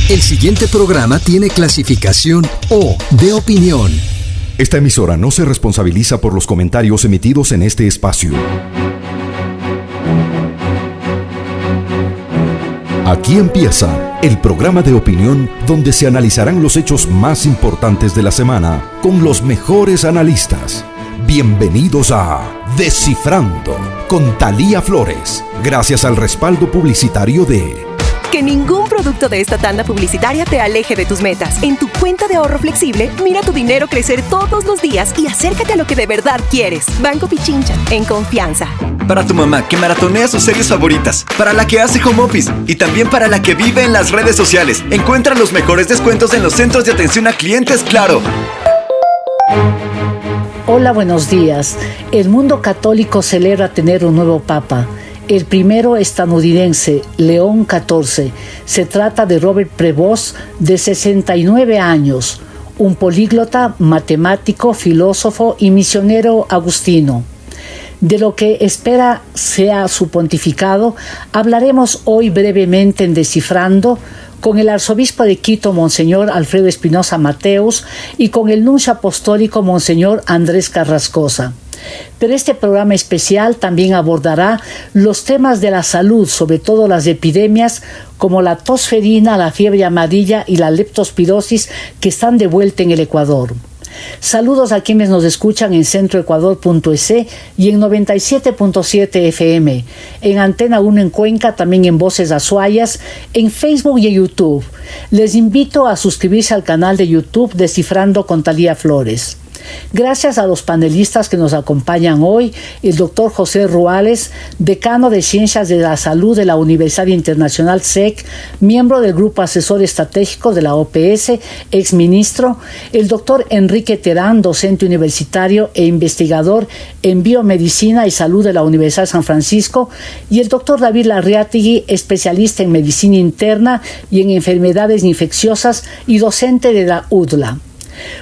El siguiente programa tiene clasificación O de opinión. Esta emisora no se responsabiliza por los comentarios emitidos en este espacio. Aquí empieza el programa de opinión donde se analizarán los hechos más importantes de la semana con los mejores analistas. Bienvenidos a Descifrando con Thalía Flores, gracias al respaldo publicitario de... Que ningún producto de esta tanda publicitaria te aleje de tus metas. En tu cuenta de ahorro flexible, mira tu dinero crecer todos los días y acércate a lo que de verdad quieres. Banco Pichincha, en confianza. Para tu mamá que maratonea sus series favoritas, para la que hace home office y también para la que vive en las redes sociales. Encuentra los mejores descuentos en los centros de atención a clientes Claro. Hola, buenos días. El mundo católico celebra tener un nuevo papa. El primero estadounidense, León XIV. Se trata de Robert Prevost, de 69 años, un políglota, matemático, filósofo y misionero agustino. De lo que espera sea su pontificado, hablaremos hoy brevemente en Descifrando con el arzobispo de Quito, Monseñor Alfredo Espinosa Mateus, y con el nuncio apostólico, Monseñor Andrés Carrascosa. Pero este programa especial también abordará los temas de la salud, sobre todo las epidemias como la tosferina, la fiebre amarilla y la leptospirosis que están de vuelta en el Ecuador. Saludos a quienes nos escuchan en centroecuador.es y en 97.7 FM, en Antena 1 en Cuenca, también en Voces Azuayas, en Facebook y en YouTube. Les invito a suscribirse al canal de YouTube Descifrando con Thalía Flores. Gracias a los panelistas que nos acompañan hoy, el doctor José Ruales, decano de Ciencias de la Salud de la Universidad Internacional SEC, miembro del Grupo Asesor Estratégico de la OPS, exministro, el doctor Enrique Terán, docente universitario e investigador en Biomedicina y Salud de la Universidad de San Francisco, y el doctor David Larriategui, especialista en Medicina Interna y en Enfermedades Infecciosas y docente de la UDLA.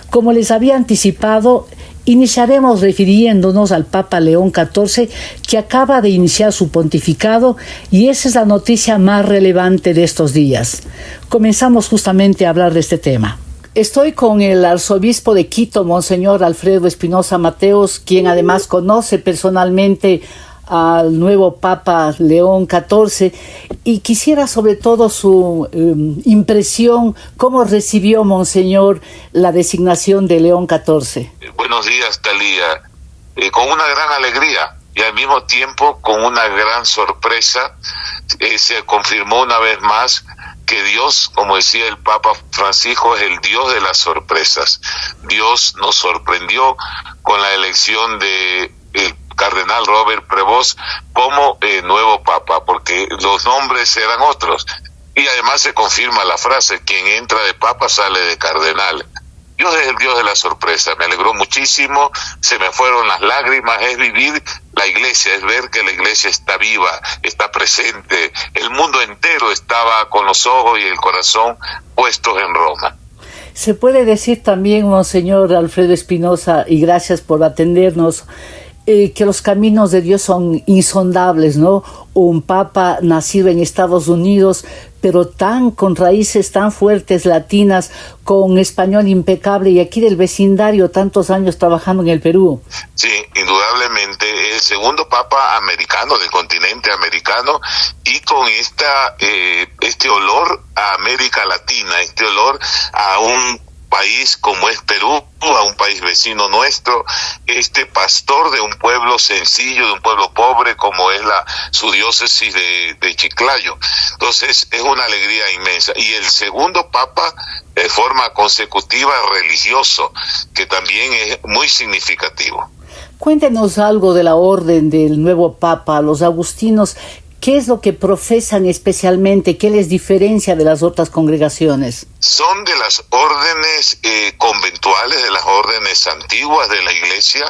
Como les había anticipado, iniciaremos refiriéndonos al Papa León XIV, que acaba de iniciar su pontificado, y esa es la noticia más relevante de estos días. Comenzamos justamente a hablar de este tema. Estoy con el arzobispo de Quito, Monseñor Alfredo Espinosa Mateus, quien además conoce personalmente al nuevo Papa León XIV, y quisiera sobre todo su impresión, cómo recibió Monseñor la designación de León XIV. Buenos días, Thalía. Con una gran alegría y al mismo tiempo con una gran sorpresa, se confirmó una vez más que Dios, como decía el Papa Francisco, es el Dios de las sorpresas. Dios nos sorprendió con la elección de Cardenal Robert Prevost como nuevo papa, porque los nombres eran otros, y además se confirma la frase: quien entra de papa sale de cardenal. Dios es el Dios de la sorpresa. Me alegró muchísimo, se me fueron las lágrimas. Es vivir la iglesia, es ver que la iglesia está viva, está presente. El mundo entero estaba con los ojos y el corazón puestos en Roma. Se puede decir también, Monseñor Alfredo Espinosa, y gracias por atendernos, que los caminos de Dios son insondables, ¿no? Un papa nacido en Estados Unidos, pero con raíces tan fuertes latinas, con español impecable, y aquí del vecindario, tantos años trabajando en el Perú. Sí, indudablemente el segundo papa americano del continente americano, y con este olor a América Latina, este olor a un país como es Perú, a un país vecino nuestro, este pastor de un pueblo sencillo, de un pueblo pobre como es su diócesis de Chiclayo. Entonces es una alegría inmensa. Y el segundo papa de forma consecutiva religioso, que también es muy significativo. Cuéntenos algo de la orden del nuevo papa, los agustinos. ¿Qué es lo que profesan especialmente? ¿Qué les diferencia de las otras congregaciones? Son de las órdenes conventuales, de las órdenes antiguas de la Iglesia.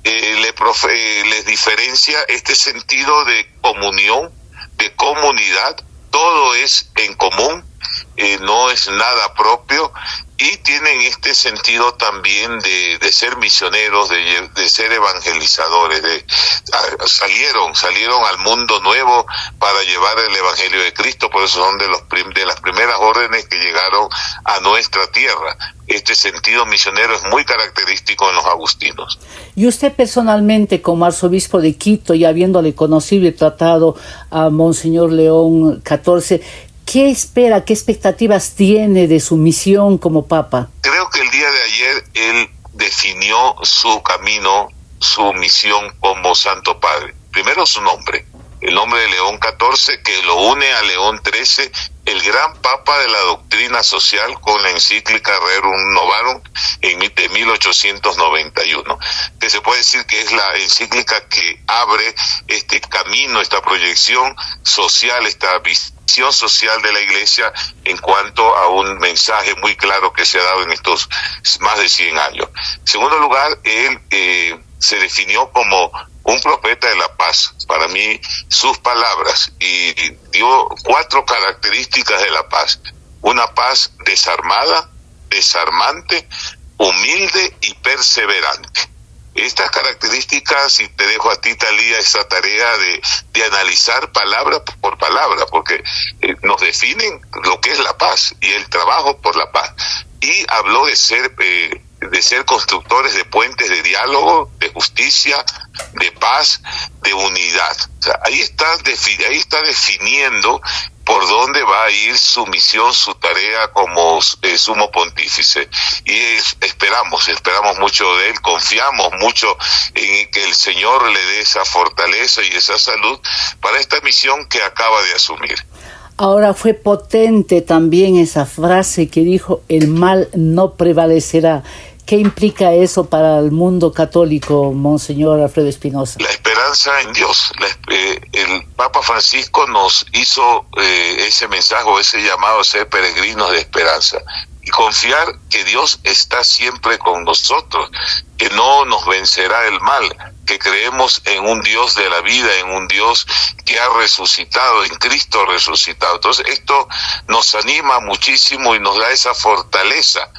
Les diferencia este sentido de comunión, de comunidad. Todo es en común, no es nada propio, y tienen este sentido también de ser misioneros, de ser evangelizadores. Salieron al mundo nuevo para llevar el evangelio de Cristo. Por eso son de las primeras primeras órdenes que llegaron a nuestra tierra. Este sentido misionero es muy característico en los agustinos. Y usted personalmente, como arzobispo de Quito, y habiéndole conocido y tratado a Monseñor León XIV, ¿qué espera, qué expectativas tiene de su misión como Papa? Creo que el día de ayer él definió su camino, su misión como Santo Padre. Primero su nombre, el nombre de León XIV, que lo une a León XIII, el gran papa de la doctrina social, con la encíclica Rerum Novarum de 1891, que se puede decir que es la encíclica que abre este camino, esta proyección social, esta visión social de la Iglesia en cuanto a un mensaje muy claro que se ha dado en estos más de 100 años. En segundo lugar, él se definió como un profeta de la paz. Para mí, sus palabras, y dio 4 características de la paz: una paz desarmada, desarmante, humilde y perseverante. Estas características, y te dejo a ti, Talía, esa tarea de analizar palabra por palabra, porque nos definen lo que es la paz y el trabajo por la paz. Y habló de ser constructores de puentes de diálogo, de justicia, de paz, de unidad. O sea, ahí está definiendo por dónde va a ir su misión, su tarea como sumo pontífice. Y esperamos mucho de él, confiamos mucho en que el Señor le dé esa fortaleza y esa salud para esta misión que acaba de asumir. Ahora, fue potente también esa frase que dijo: el mal no prevalecerá. ¿Qué implica eso para el mundo católico, Monseñor Alfredo Espinosa? La esperanza en Dios. El Papa Francisco nos hizo ese mensaje, ese llamado a ser peregrinos de esperanza y confiar que Dios está siempre con nosotros, que no nos vencerá el mal, que creemos en un Dios de la vida, en un Dios que ha resucitado, en Cristo resucitado. Entonces esto nos anima muchísimo y nos da esa fortaleza,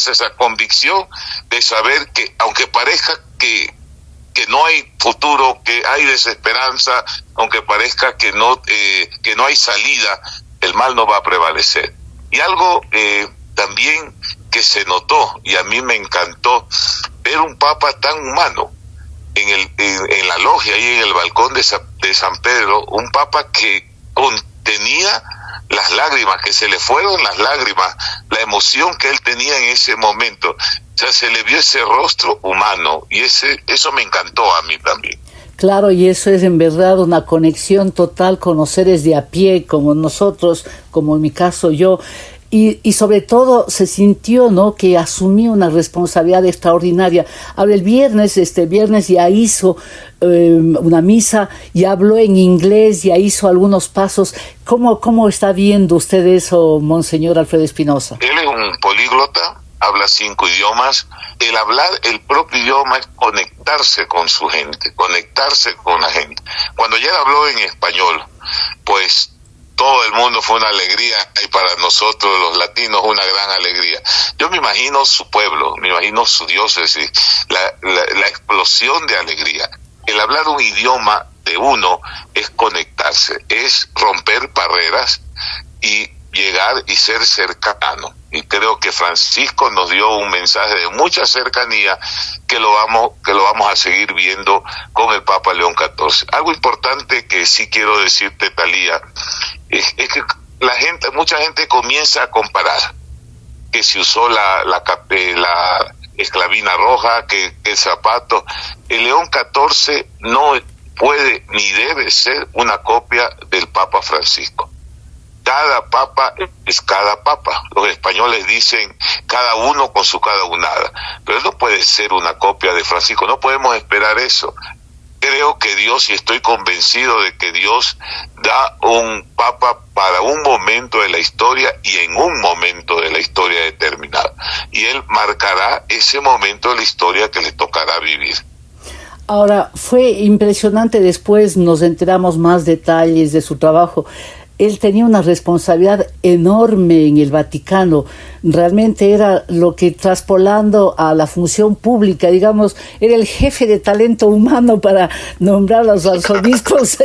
esa convicción de saber que aunque parezca que no hay futuro, que hay desesperanza, aunque parezca que no hay salida, el mal no va a prevalecer. Y algo también que se notó, y a mí me encantó, ver un papa tan humano en la logia y en el balcón de San Pedro, un papa que contenía las lágrimas, que se le fueron las lágrimas, la emoción que él tenía en ese momento. O sea, se le vio ese rostro humano, y eso me encantó a mí también. Claro, y eso es en verdad una conexión total con los seres de a pie, como nosotros, como en mi caso yo. Y sobre todo se sintió, ¿no?, que asumió una responsabilidad extraordinaria. Ahora el viernes ya hizo una misa, y habló en inglés, ya hizo algunos pasos. ¿Cómo está viendo usted eso, Monseñor Alfredo Espinosa? Él es un políglota, habla 5 idiomas. El hablar el propio idioma es conectarse con su gente, conectarse con la gente. Cuando ya habló en español, pues todo el mundo fue una alegría, y para nosotros los latinos una gran alegría. Yo me imagino su pueblo, me imagino su diócesis, la explosión de alegría. El hablar un idioma de uno es conectarse, es romper barreras y llegar y ser cercano. Y creo que Francisco nos dio un mensaje de mucha cercanía que lo vamos a seguir viendo con el Papa León XIV. Algo importante que sí quiero decirte, Talía, es que mucha gente comienza a comparar, que si usó la esclavina roja, que el zapato. El León XIV no puede ni debe ser una copia del Papa Francisco. Cada papa es cada papa. Los españoles dicen cada uno con su cada unada, pero no puede ser una copia de Francisco. No podemos esperar eso. Creo que Dios, y estoy convencido de que Dios da un papa para un momento de la historia y en un momento de la historia determinado. Y Él marcará ese momento de la historia que le tocará vivir. Ahora, fue impresionante, después nos enteramos más detalles de su trabajo. él tenía una responsabilidad enorme en el Vaticano. Realmente era lo que, traspolando a la función pública, digamos, era el jefe de talento humano para nombrar a los arzobispos,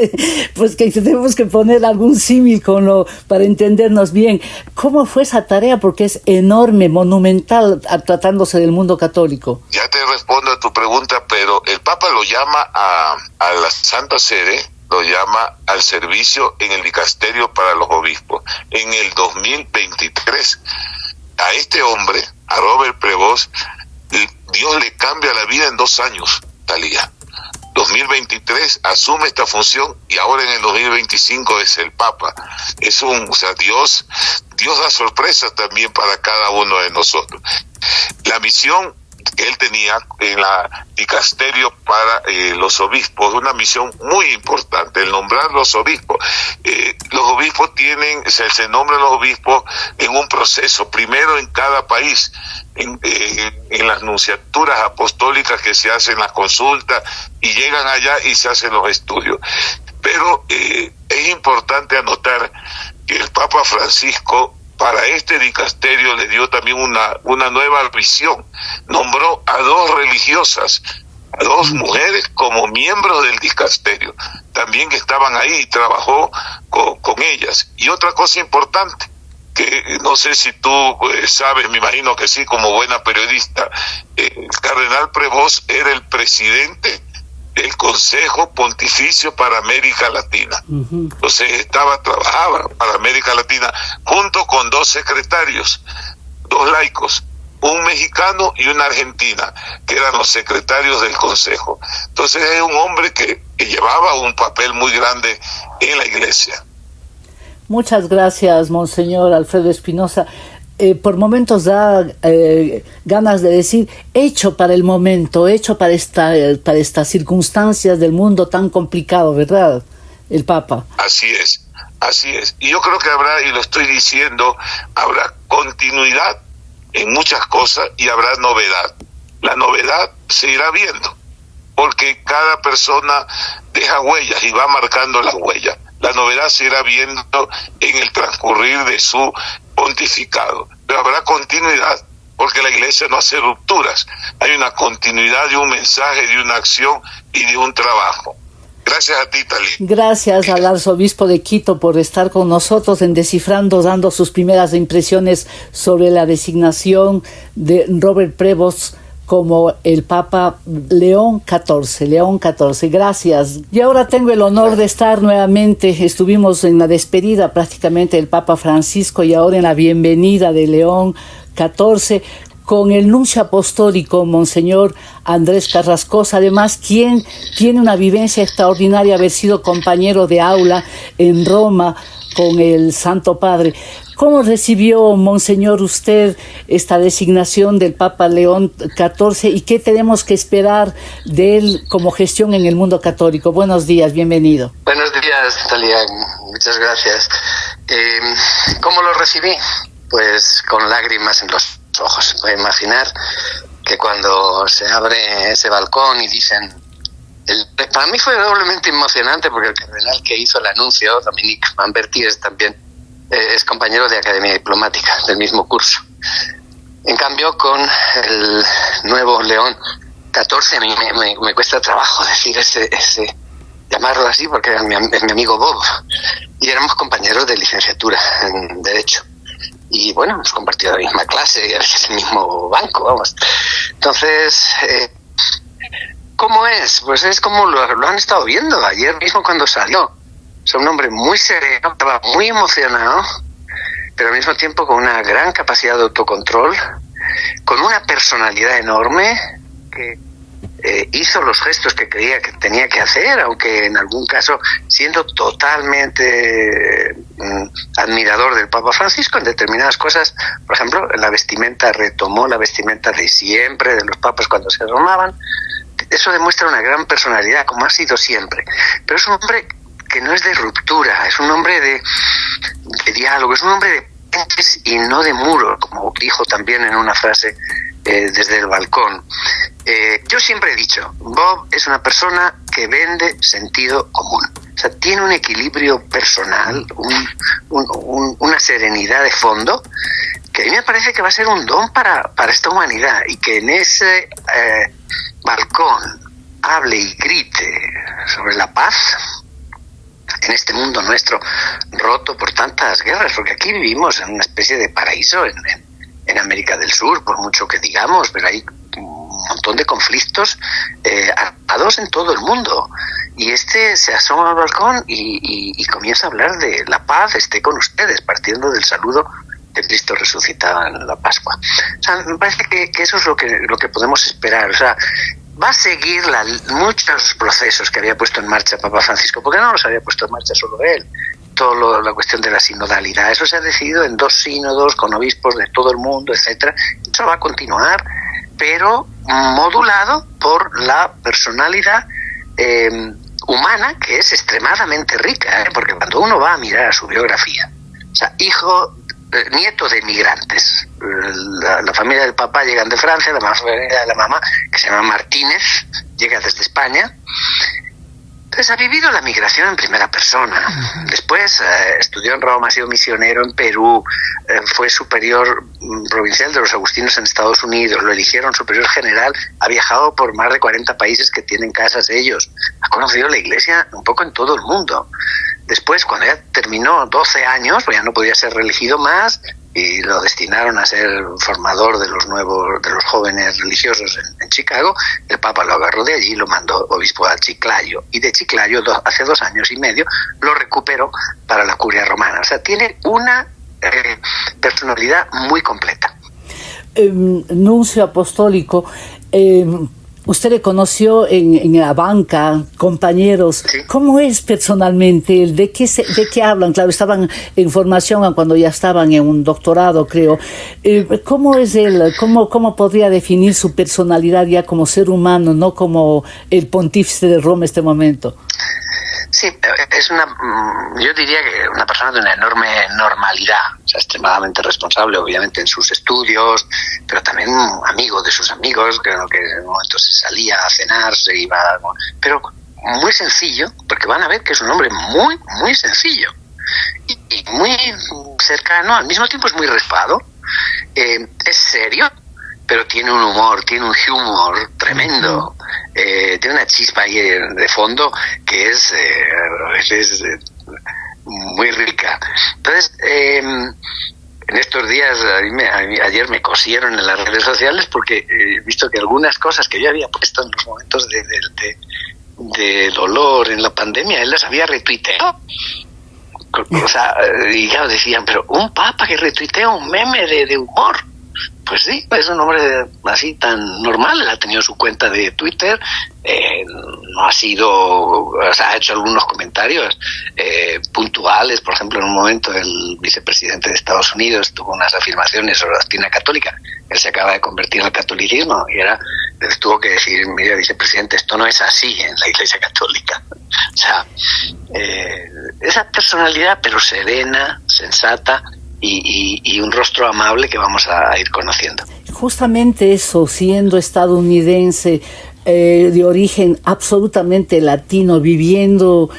pues que tenemos que poner algún símil con lo, para entendernos bien. ¿Cómo fue esa tarea? Porque es enorme, monumental, tratándose del mundo católico. Ya te respondo a tu pregunta, pero el Papa lo llama a la Santa Sede, lo llama al servicio en el dicasterio para los obispos en el 2023. A este hombre, a Robert Prevost, Dios le cambia la vida en 2 años, Talía. 2023 asume esta función y ahora en el 2025 es el Papa. Dios da sorpresas también para cada uno de nosotros. La misión que él tenía en la dicasterio para los obispos, una misión muy importante, el nombrar los obispos. Los obispos se nombran los obispos en un proceso, primero en cada país, en las nunciaturas apostólicas que se hacen las consultas y llegan allá y se hacen los estudios. Pero es importante anotar que el Papa Francisco para este dicasterio le dio también una nueva visión. Nombró a 2 religiosas, a 2 mujeres como miembros del dicasterio, también que estaban ahí y trabajó con ellas. Y otra cosa importante, que no sé si tú sabes, me imagino que sí, como buena periodista, el cardenal Prevost era el presidente del Consejo Pontificio para América Latina. Entonces trabajaba para América Latina junto con 2 secretarios, 2 laicos, un mexicano y una argentina, que eran los secretarios del Consejo. Entonces es un hombre que llevaba un papel muy grande en la Iglesia. Muchas gracias, Monseñor Alfredo Espinosa. Por momentos da ganas de decir, hecho para el momento, hecho para estas circunstancias del mundo tan complicado, ¿verdad? El Papa. Así es. Y yo creo que habrá, y lo estoy diciendo, habrá continuidad en muchas cosas y habrá novedad. La novedad se irá viendo, porque cada persona deja huellas y va marcando las huellas. La novedad se irá viendo en el transcurrir de su pontificado, pero habrá continuidad, porque la Iglesia no hace rupturas. Hay una continuidad de un mensaje, de una acción y de un trabajo. Gracias a ti, Talía. Gracias al arzobispo de Quito por estar con nosotros en Descifrando, dando sus primeras impresiones sobre la designación de Robert Prevost como el Papa León XIV. Gracias. Y ahora tengo el honor de estar nuevamente, estuvimos en la despedida prácticamente del Papa Francisco y ahora en la bienvenida de León XIV, con el nuncio apostólico, Monseñor Andrés Carrascosa, además, quien tiene una vivencia extraordinaria, haber sido compañero de aula en Roma con el Santo Padre. ¿Cómo recibió, Monseñor, usted esta designación del Papa León XIV y qué tenemos que esperar de él como gestión en el mundo católico? Buenos días, bienvenido. Buenos días, Talía, muchas gracias. ¿Cómo lo recibí? Pues con lágrimas en los ojos. Puedo imaginar que cuando se abre ese balcón y dicen... para mí fue doblemente emocionante porque el cardenal que hizo el anuncio, Dominique Van Berties, también es compañero de Academia Diplomática, del mismo curso. En cambio, con el nuevo León XIV, a mí me cuesta trabajo decir ese llamarlo así, porque es mi amigo Bob, y éramos compañeros de licenciatura en Derecho. Y bueno, hemos compartido la misma clase y a veces el mismo banco, vamos. Entonces, ¿cómo es? Pues es como lo han estado viendo ayer mismo cuando salió. Es un hombre muy sereno, estaba muy emocionado, pero al mismo tiempo con una gran capacidad de autocontrol, con una personalidad enorme que hizo los gestos que creía que tenía que hacer, aunque en algún caso siendo totalmente admirador del Papa Francisco en determinadas cosas. Por ejemplo, la vestimenta, retomó la vestimenta de siempre de los papas cuando se adornaban. Eso demuestra una gran personalidad, como ha sido siempre. Pero es un hombre que no es de ruptura, es un hombre de diálogo, es un hombre de puentes y no de muros, como dijo también en una frase desde el balcón. Yo siempre he dicho, Bob es una persona que vende sentido común. O sea, tiene un equilibrio personal, una serenidad de fondo, que a mí me parece que va a ser un don para esta humanidad, y que en ese balcón hable y grite sobre la paz en este mundo nuestro roto por tantas guerras, porque aquí vivimos en una especie de paraíso en América del Sur, por mucho que digamos, pero hay un montón de conflictos armados en todo el mundo, y este se asoma al balcón y comienza a hablar de la paz esté con ustedes, partiendo del saludo de Cristo resucitado en la Pascua. O sea, me parece que eso es lo que podemos esperar. O sea, va a seguir muchos procesos que había puesto en marcha Papa Francisco, porque no los había puesto en marcha solo él. Toda la cuestión de la sinodalidad, eso se ha decidido en 2 sínodos con obispos de todo el mundo, etcétera. Eso va a continuar, pero modulado por la personalidad humana, que es extremadamente rica, porque cuando uno va a mirar a su biografía, o sea, nieto de migrantes, la familia del papá llegan de Francia, la familia de la mamá, que se llama Martínez, llega desde España. Entonces ha vivido la migración en primera persona. Después estudió en Roma, ha sido misionero en Perú, fue superior provincial de los agustinos en Estados Unidos, lo eligieron superior general, ha viajado por más de 40 países que tienen casas ellos, ha conocido la iglesia un poco en todo el mundo. Después, cuando ya terminó 12 años, pues ya no podía ser reelegido más, y lo destinaron a ser formador de los jóvenes religiosos en Chicago. El Papa lo agarró de allí y lo mandó obispo a Chiclayo, y de Chiclayo hace 2 años y medio lo recuperó para la curia romana. O sea, tiene una personalidad muy completa. Nuncio apostólico, usted le conoció en la banca, compañeros. Sí. ¿Cómo es personalmente? ¿De qué hablan? Claro, estaban en formación cuando ya estaban en un doctorado, creo. ¿Cómo es él? ¿Cómo podría definir su personalidad ya como ser humano, no como el pontífice de Roma en este momento? Sí, es yo diría que una persona de una enorme normalidad, o sea, extremadamente responsable, obviamente, en sus estudios, pero también amigo de sus amigos, que en un momento se salía a cenar, se iba, pero muy sencillo, porque van a ver que es un hombre muy, muy sencillo y muy cercano, al mismo tiempo es muy raspado, es serio, pero tiene un humor tremendo, tiene una chispa ahí de fondo que es a veces muy rica. Entonces, en estos días, ayer me cosieron en las redes sociales porque he visto que algunas cosas que yo había puesto en los momentos de dolor en la pandemia, él las había retuiteado. O sea, y ya decían, pero un papa que retuitea un meme de humor. Pues sí, es un hombre así tan normal. Él ha tenido su cuenta de Twitter, no ha sido, o sea, ha hecho algunos comentarios puntuales. Por ejemplo, en un momento el vicepresidente de Estados Unidos tuvo unas afirmaciones sobre la doctrina católica. Él se acaba de convertir al catolicismo y les tuvo que decir, mira, vicepresidente, esto no es así en la Iglesia Católica. O sea, esa personalidad, pero serena, sensata, y un rostro amable que vamos a ir conociendo. Justamente eso, siendo estadounidense, de origen absolutamente latino, viviendo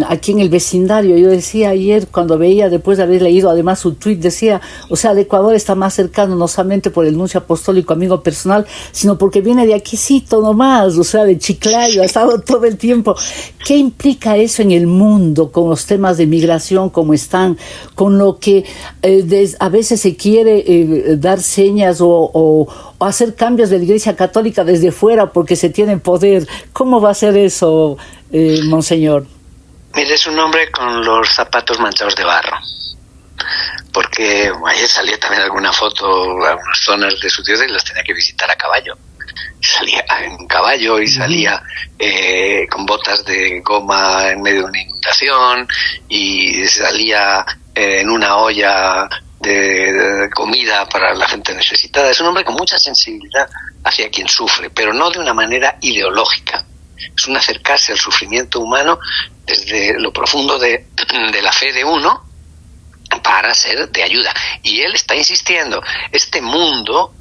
aquí en el vecindario. Yo decía ayer, cuando veía, después de haber leído además su tweet, decía, o sea, el Ecuador está más cercano no solamente por el nuncio apostólico, amigo personal, sino porque viene de aquícito nomás, o sea, de Chiclayo, ha estado todo el tiempo. ¿Qué implica eso en el mundo con los temas de migración como están, con lo que a veces se quiere dar señas o hacer cambios de la Iglesia Católica desde fuera porque se tiene poder? ¿Cómo va a ser eso, monseñor? Mire, es un hombre con los zapatos manchados de barro, porque ayer salía también alguna foto, algunas zonas de su diócesis las tenía que visitar a caballo. Salía en caballo y salía con botas de goma en medio de una inundación, y salía en una olla de comida para la gente necesitada. Es un hombre con mucha sensibilidad hacia quien sufre, pero no de una manera ideológica. Es un acercarse al sufrimiento humano desde lo profundo de la fe de uno para ser de ayuda. Y él está insistiendo, este mundo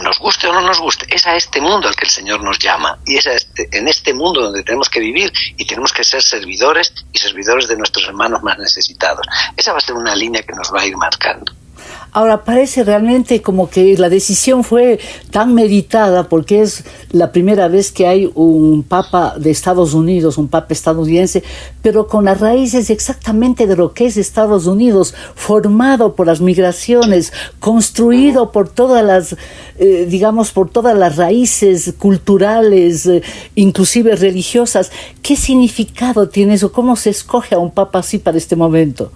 nos guste o no nos guste, es a este mundo al que el Señor nos llama, y es en este mundo donde tenemos que vivir y tenemos que ser servidores y servidores de nuestros hermanos más necesitados. Esa va a ser una línea que nos va a ir marcando. Ahora, parece realmente como que la decisión fue tan meditada porque es la primera vez que hay un papa de Estados Unidos, un papa estadounidense, pero con las raíces exactamente de lo que es Estados Unidos, formado por las migraciones, construido por todas las, por todas las raíces culturales, inclusive religiosas. ¿Qué significado tiene eso? ¿Cómo se escoge a un papa así para este momento?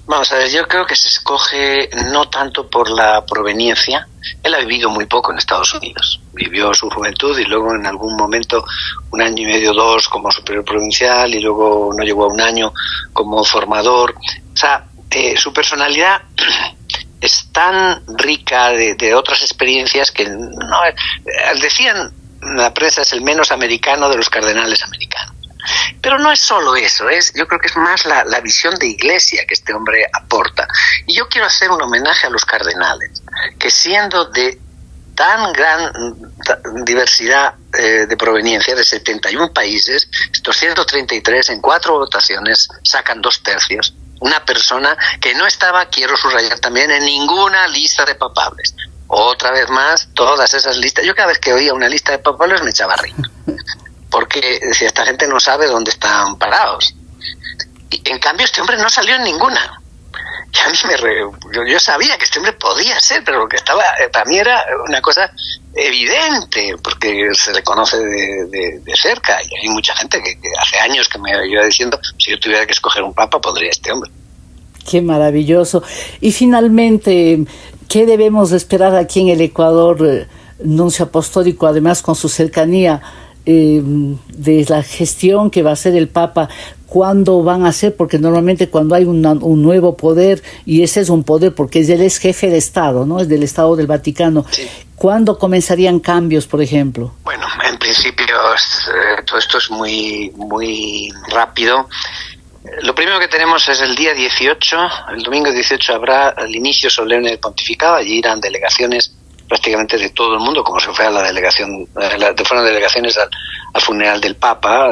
Vamos a ver, yo creo que se escoge no tanto por la proveniencia. Él ha vivido muy poco en Estados Unidos. Vivió su juventud y luego en algún momento 1 año y medio, 2 como superior provincial y luego no llegó a 1 año como formador. O sea, su personalidad es tan rica de otras experiencias que no decían la prensa es el menos americano de los cardenales americanos. Pero no es solo eso, yo creo que es más la visión de iglesia que este hombre aporta. Y yo quiero hacer un homenaje a los cardenales, que siendo de tan gran diversidad de proveniencia, de 71 países, 233 en 4 votaciones, sacan 2/3. Una persona que no estaba, quiero subrayar también, en ninguna lista de papables. Otra vez más, todas esas listas. Yo cada vez que oía una lista de papables me echaba a reír. Porque decía, esta gente no sabe dónde están parados. Y en cambio este hombre no salió en ninguna. Y a mí yo sabía que este hombre podía ser, pero lo que estaba para mí era una cosa evidente, porque se le conoce de cerca. Y hay mucha gente que hace años que me iba diciendo, si yo tuviera que escoger un papa, podría este hombre. Qué maravilloso. Y finalmente, ¿qué debemos esperar aquí en el Ecuador, nuncio apostólico, además con su cercanía de la gestión que va a hacer el Papa? ¿Cuándo van a hacer? Porque normalmente cuando hay un nuevo poder, y ese es un poder porque él es jefe de Estado, ¿no? Es del Estado del Vaticano. Sí. ¿Cuándo comenzarían cambios, por ejemplo? Bueno, en principio todo esto es muy, muy rápido. Lo primero que tenemos es el día 18, el domingo 18 habrá el inicio solemne del pontificado. Allí irán delegaciones prácticamente de todo el mundo, como si fuera la delegación, fueron delegaciones al funeral del Papa.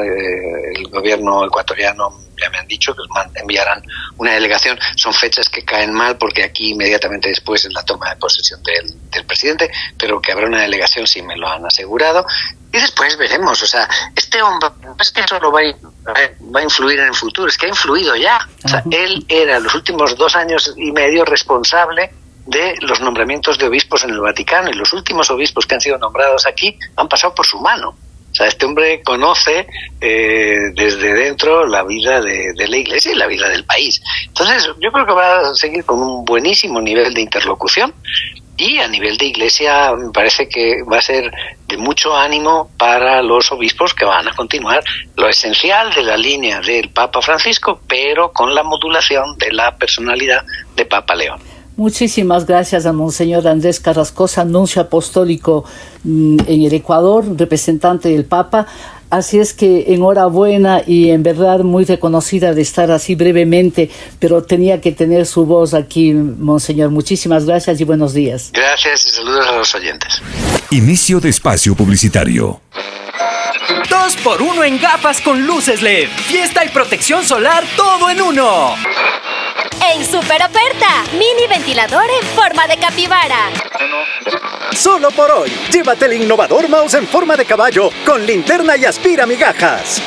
El gobierno ecuatoriano ya me han dicho que enviarán una delegación. Son fechas que caen mal porque aquí inmediatamente después es la toma de posesión del presidente, pero que habrá una delegación, sí me lo han asegurado. Y después veremos, o sea, este hombre no es que solo va a influir en el futuro, es que ha influido ya. O sea, él era los últimos 2 años y medio responsable de los nombramientos de obispos en el Vaticano, y los últimos obispos que han sido nombrados aquí han pasado por su mano. O sea, este hombre conoce desde dentro la vida de la Iglesia y la vida del país. Entonces, yo creo que va a seguir con un buenísimo nivel de interlocución, y a nivel de Iglesia me parece que va a ser de mucho ánimo para los obispos que van a continuar lo esencial de la línea del Papa Francisco, pero con la modulación de la personalidad de Papa León. Muchísimas gracias a Monseñor Andrés Carrascosa, nuncio apostólico en el Ecuador, representante del Papa. Así es que enhorabuena, y en verdad muy reconocida de estar así brevemente, pero tenía que tener su voz aquí, Monseñor. Muchísimas gracias y buenos días. Gracias y saludos a los oyentes. Inicio de espacio publicitario. 2x1 en gafas con luces LED. Fiesta y protección solar, todo en uno. ¡En super oferta! Mini ventilador en forma de capibara. Solo por hoy, llévate el innovador mouse en forma de caballo con linterna y aspira migajas.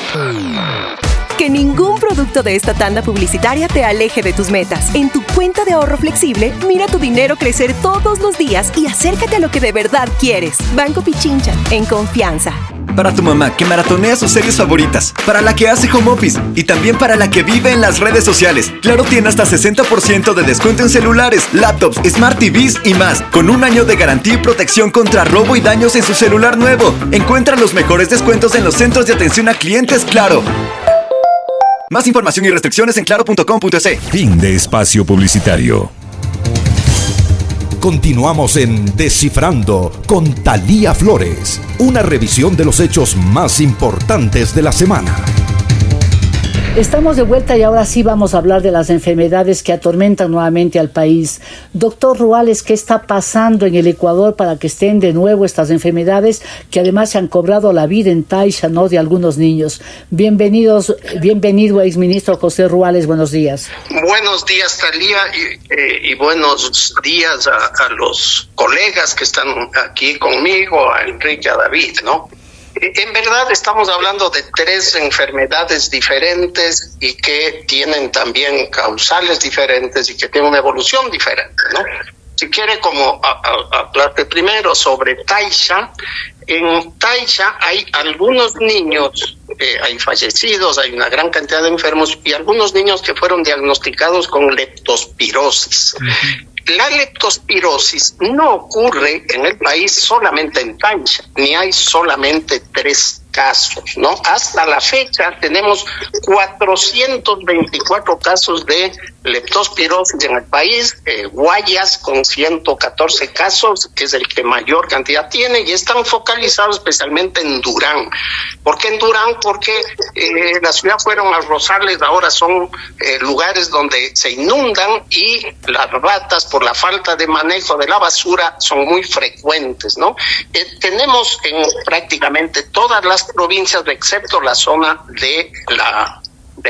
Que ningún producto de esta tanda publicitaria te aleje de tus metas. En tu cuenta de ahorro flexible, mira tu dinero crecer todos los días y acércate a lo que de verdad quieres. Banco Pichincha, en confianza. Para tu mamá que maratonea sus series favoritas, para la que hace home office y también para la que vive en las redes sociales, Claro tiene hasta 60% de descuento en celulares, laptops, Smart TVs y más, con 1 año de garantía y protección contra robo y daños en su celular nuevo. Encuentra los mejores descuentos en los centros de atención a clientes Claro. Más información y restricciones en claro.com.es. Fin de espacio publicitario. Continuamos en Descifrando con Thalía Flores, una revisión de los hechos más importantes de la semana. Estamos de vuelta y ahora sí vamos a hablar de las enfermedades que atormentan nuevamente al país. Doctor Ruales, ¿qué está pasando en el Ecuador para que estén de nuevo estas enfermedades que además se han cobrado la vida en Taisha, ¿no?, de algunos niños? Bienvenido, exministro José Ruales, buenos días. Buenos días, Talía, y buenos días a los colegas que están aquí conmigo, a Enrique, a David, ¿no? En verdad estamos hablando de 3 enfermedades diferentes y que tienen también causales diferentes y que tienen una evolución diferente, ¿no? Si quiere, como hablarte primero sobre Taisha. En Taisha hay algunos niños, hay fallecidos, hay una gran cantidad de enfermos y algunos niños que fueron diagnosticados con leptospirosis. La leptospirosis no ocurre en el país solamente en Taisha, ni hay solamente 3 casos, ¿no? Hasta la fecha tenemos 424 casos de leptospirosis en el país, Guayas con 114 casos, que es el que mayor cantidad tiene, y están focalizados especialmente en Durán. ¿Por qué en Durán? Porque la ciudad fueron a Rosales, ahora son lugares donde se inundan y las ratas, por la falta de manejo de la basura, son muy frecuentes, ¿no? Tenemos en prácticamente todas las provincias, excepto la zona de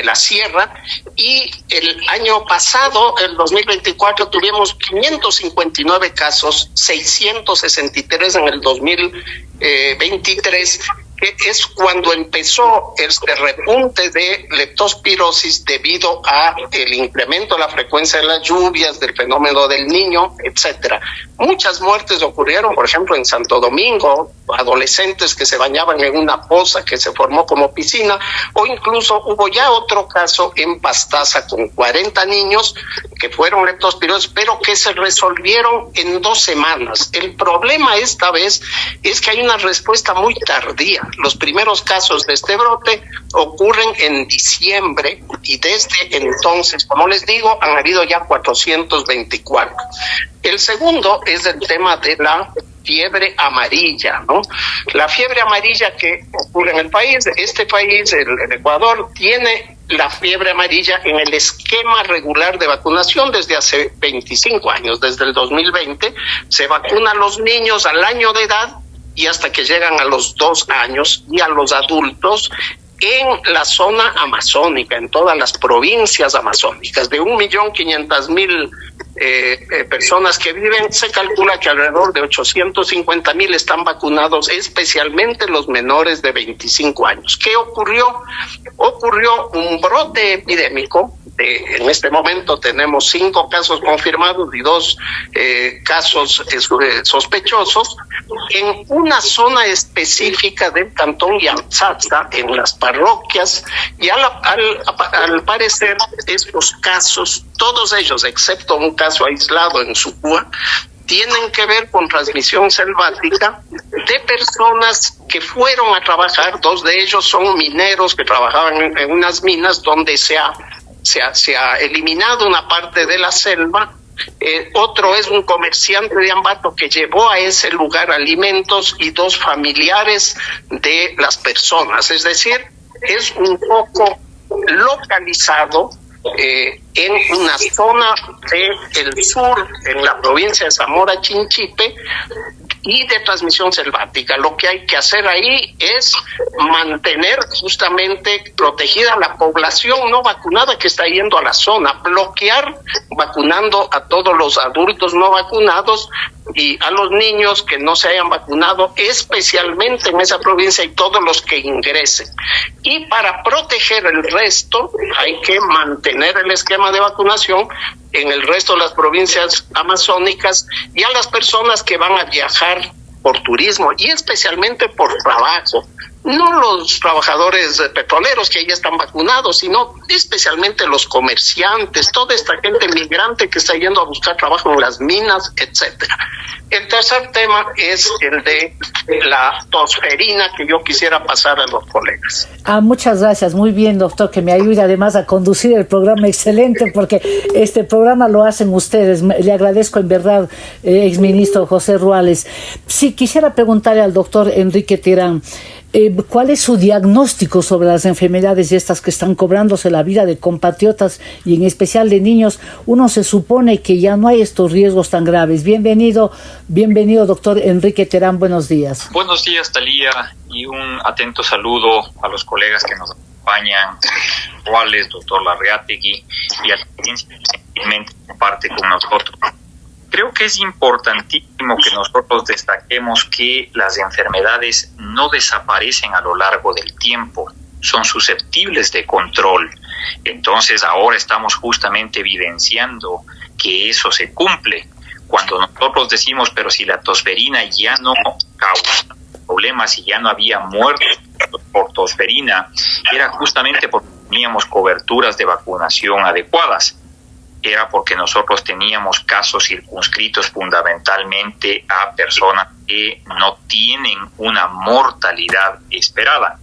la sierra, y el año pasado, el 2024, tuvimos 559 casos, 663 en el 2023, que es cuando empezó este repunte de leptospirosis debido a el incremento de la frecuencia de las lluvias, del fenómeno del Niño, etcétera. Muchas muertes ocurrieron, por ejemplo, en Santo Domingo, adolescentes que se bañaban en una poza que se formó como piscina, o incluso hubo ya otro caso en Pastaza con 40 niños que fueron leptospirosis, pero que se resolvieron en 2 semanas. El problema esta vez es que hay una respuesta muy tardía. Los primeros casos de este brote ocurren en diciembre y desde entonces, como les digo, han habido ya 424. El segundo es el tema de la fiebre amarilla, ¿no? La fiebre amarilla que ocurre en el país, este país, el Ecuador, tiene la fiebre amarilla en el esquema regular de vacunación desde hace 25 años, desde el 2020, se vacuna a los niños al año de edad y hasta que llegan a los 2 años, y a los adultos en la zona amazónica, en todas las provincias amazónicas. De 1.500.000 personas que viven, se calcula que alrededor de 850.000 están vacunados, especialmente los menores de 25 años. ¿Qué ocurrió? Ocurrió un brote epidémico. En este momento tenemos 5 casos confirmados y 2 casos sospechosos en una zona específica del cantón Yantzaza, en las parroquias, y al parecer estos casos, todos ellos excepto un caso aislado en Sucúa, tienen que ver con transmisión selvática de personas que fueron a trabajar. 2 de ellos son mineros que trabajaban en unas minas donde se ha eliminado una parte de la selva. Otro es un comerciante de Ambato que llevó a ese lugar alimentos, y 2 familiares de las personas. Es decir, es un poco localizado en una zona del sur, en la provincia de Zamora Chinchipe, y de transmisión selvática. Lo que hay que hacer ahí es mantener justamente protegida la población no vacunada que está yendo a la zona, bloquear vacunando a todos los adultos no vacunados y a los niños que no se hayan vacunado, especialmente en esa provincia, y todos los que ingresen. Y para proteger el resto hay que mantener el esquema de vacunación en el resto de las provincias amazónicas, y a las personas que van a viajar por turismo y especialmente por trabajo. No los trabajadores petroleros que ya están vacunados, sino especialmente los comerciantes, toda esta gente migrante que está yendo a buscar trabajo en las minas, etcétera. El tercer tema es el de la tosferina, que yo quisiera pasar a los colegas. Muchas gracias, muy bien, doctor, que me ayude además a conducir el programa. Excelente, porque este programa lo hacen ustedes. Le agradezco en verdad, exministro José Ruales. Sí, quisiera preguntarle al doctor Enrique Terán. ¿Cuál es su diagnóstico sobre las enfermedades estas que están cobrándose la vida de compatriotas y en especial de niños? Uno se supone que ya no hay estos riesgos tan graves. Bienvenido, doctor Enrique Terán, buenos días. Buenos días, Talía, y un atento saludo a los colegas que nos acompañan, Juárez, doctor Larreategui, y a la audiencia que gentilmente comparte con nosotros. Creo que es importantísimo que nosotros destaquemos que las enfermedades no desaparecen a lo largo del tiempo, son susceptibles de control. Entonces ahora estamos justamente evidenciando que eso se cumple. Cuando nosotros decimos, pero si la tosferina ya no causa problemas y ya no había muertes por tosferina, era justamente porque teníamos coberturas de vacunación adecuadas. Era porque nosotros teníamos casos circunscritos fundamentalmente a personas que no tienen una mortalidad esperada.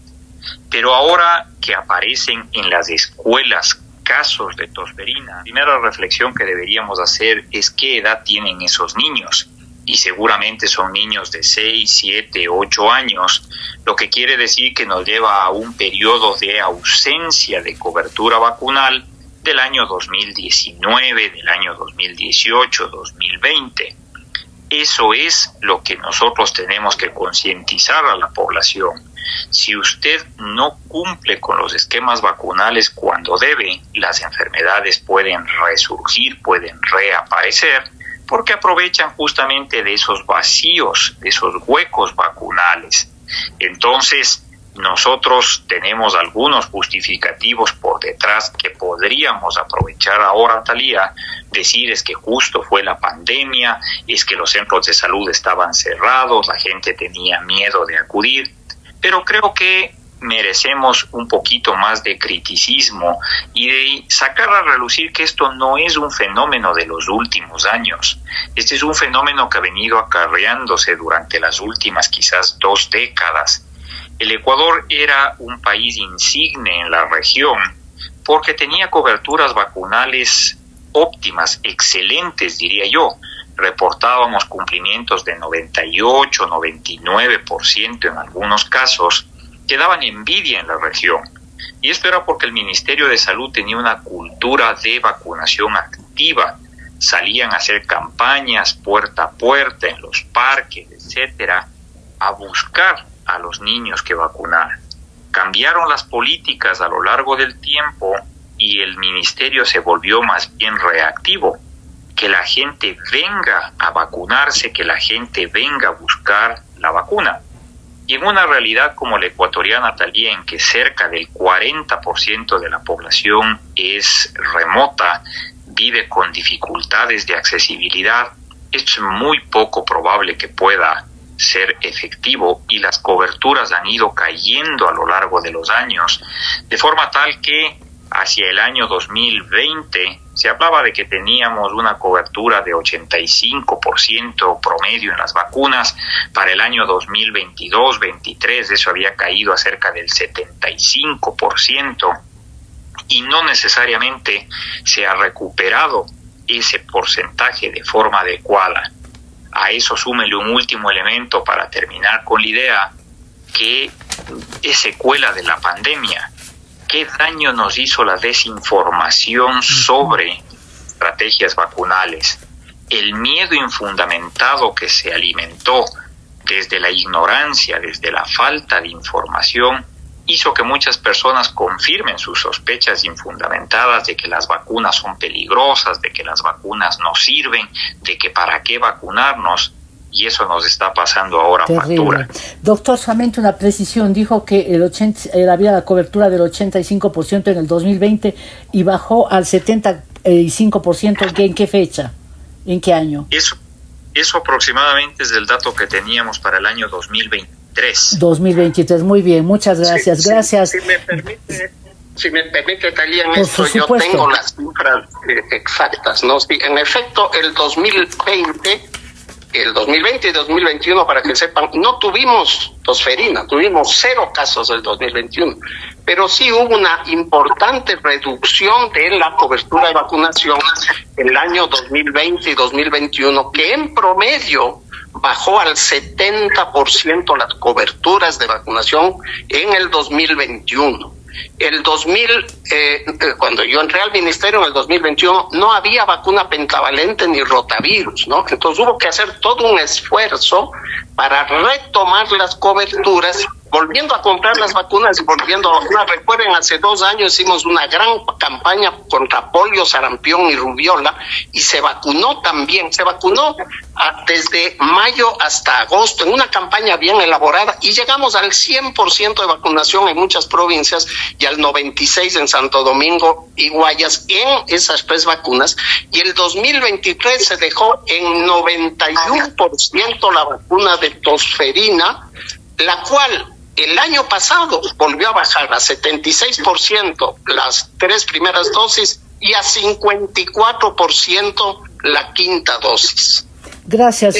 Pero ahora que aparecen en las escuelas casos de tosferina, la primera reflexión que deberíamos hacer es qué edad tienen esos niños. Y seguramente son niños de 6, 7, 8 años, lo que quiere decir que nos lleva a un periodo de ausencia de cobertura vacunal del año 2019, del año 2018, 2020. Eso es lo que nosotros tenemos que concientizar a la población. Si usted no cumple con los esquemas vacunales cuando debe, las enfermedades pueden resurgir, pueden reaparecer, porque aprovechan justamente de esos vacíos, de esos huecos vacunales. Entonces, nosotros tenemos algunos justificativos por detrás que podríamos aprovechar ahora, Talía, decir es que justo fue la pandemia, es que los centros de salud estaban cerrados, la gente tenía miedo de acudir, pero creo que merecemos un poquito más de criticismo y de sacar a relucir que esto no es un fenómeno de los últimos años. Este es un fenómeno que ha venido acarreándose durante las últimas quizás 2 décadas. El Ecuador era un país insigne en la región porque tenía coberturas vacunales óptimas, excelentes, diría yo. Reportábamos cumplimientos de 98, 99% en algunos casos, que daban envidia en la región. Y esto era porque el Ministerio de Salud tenía una cultura de vacunación activa. Salían a hacer campañas puerta a puerta en los parques, etcétera, a buscar a los niños que vacunar. Cambiaron las políticas a lo largo del tiempo y el ministerio se volvió más bien reactivo. Que la gente venga a vacunarse, que la gente venga a buscar la vacuna. Y en una realidad como la ecuatoriana, Talía, en que cerca del 40% de la población es remota, vive con dificultades de accesibilidad, es muy poco probable que pueda ser efectivo y las coberturas han ido cayendo a lo largo de los años, de forma tal que hacia el año 2020 se hablaba de que teníamos una cobertura de 85% promedio en las vacunas. Para el año 2022-23 eso había caído a cerca del 75% y no necesariamente se ha recuperado ese porcentaje de forma adecuada. A eso súmele un último elemento para terminar con la idea, que es secuela de la pandemia. ¿Qué daño nos hizo la desinformación sobre estrategias vacunales? El miedo infundamentado que se alimentó desde la ignorancia, desde la falta de información, hizo que muchas personas confirmen sus sospechas infundamentadas de que las vacunas son peligrosas, de que las vacunas no sirven, de que para qué vacunarnos. Y eso nos está pasando ahora factura. Doctor, solamente una precisión. Dijo que había la cobertura del 85% en el 2020 y bajó al 75%. ¿En qué fecha? ¿En qué año? Eso aproximadamente es el dato que teníamos para el año 2023. 2023, muy bien. Muchas gracias. Gracias. Si me permite, Talía, en esto yo tengo las cifras exactas, ¿no? Sí, en efecto, el 2020 y 2021, para que sepan, no tuvimos tosferina, tuvimos 0 casos del 2021, pero sí hubo una importante reducción de la cobertura de vacunación en el año 2020 y 2021, que en promedio bajó al 70% las coberturas de vacunación en el 2021. Cuando yo entré al ministerio en el 2021, no había vacuna pentavalente ni rotavirus, ¿no? Entonces hubo que hacer todo un esfuerzo para retomar las coberturas, volviendo a comprar las vacunas y recuerden, hace 2 años hicimos una gran campaña contra polio, sarampión y rubiola, y se vacunó desde mayo hasta agosto, en una campaña bien elaborada, y llegamos al 100% de vacunación en muchas provincias y al 96% en Santo Domingo y Guayas en esas 3 vacunas, y el 2023 se dejó en 91% la vacuna de tosferina, la cual el año pasado volvió a bajar a 76% las 3 primeras dosis y a 54% la 5ª dosis. Gracias.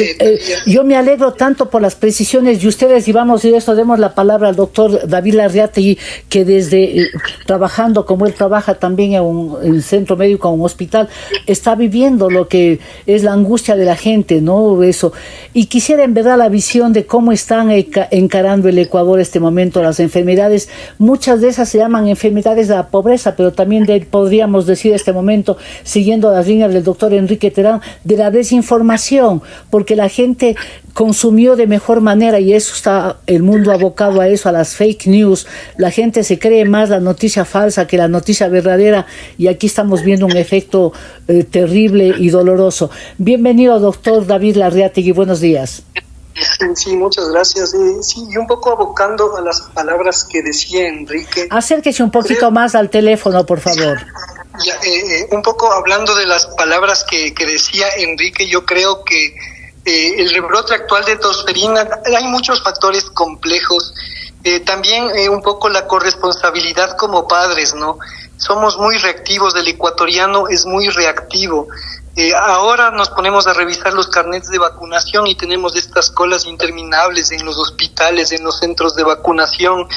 Yo me alegro tanto por las precisiones de ustedes y vamos a ir esto, demos la palabra al doctor David Larriategui, que desde trabajando como él trabaja también en un centro médico, en un hospital, está viviendo lo que es la angustia de la gente, ¿no? Eso. Y quisiera en verdad la visión de cómo están encarando el Ecuador este momento las enfermedades. Muchas de esas se llaman enfermedades de la pobreza, pero también podríamos decir este momento, siguiendo las líneas del doctor Enrique Terán, de la desinformación, porque la gente consumió de mejor manera y eso está el mundo abocado a eso, a las fake news. La gente se cree más la noticia falsa que la noticia verdadera y aquí estamos viendo un efecto terrible y doloroso. Bienvenido, doctor David Larriategui, buenos días. Sí, muchas gracias. Sí, y un poco abocando a las palabras que decía Enrique. Acérquese un poquito más al teléfono, por favor. Un poco hablando de las palabras que decía Enrique, yo creo que el rebrote actual de tosferina, hay muchos factores complejos. También un poco la corresponsabilidad como padres, ¿no? Somos muy reactivos, el ecuatoriano es muy reactivo. Ahora nos ponemos a revisar los carnets de vacunación y tenemos estas colas interminables en los hospitales, en los centros de vacunación.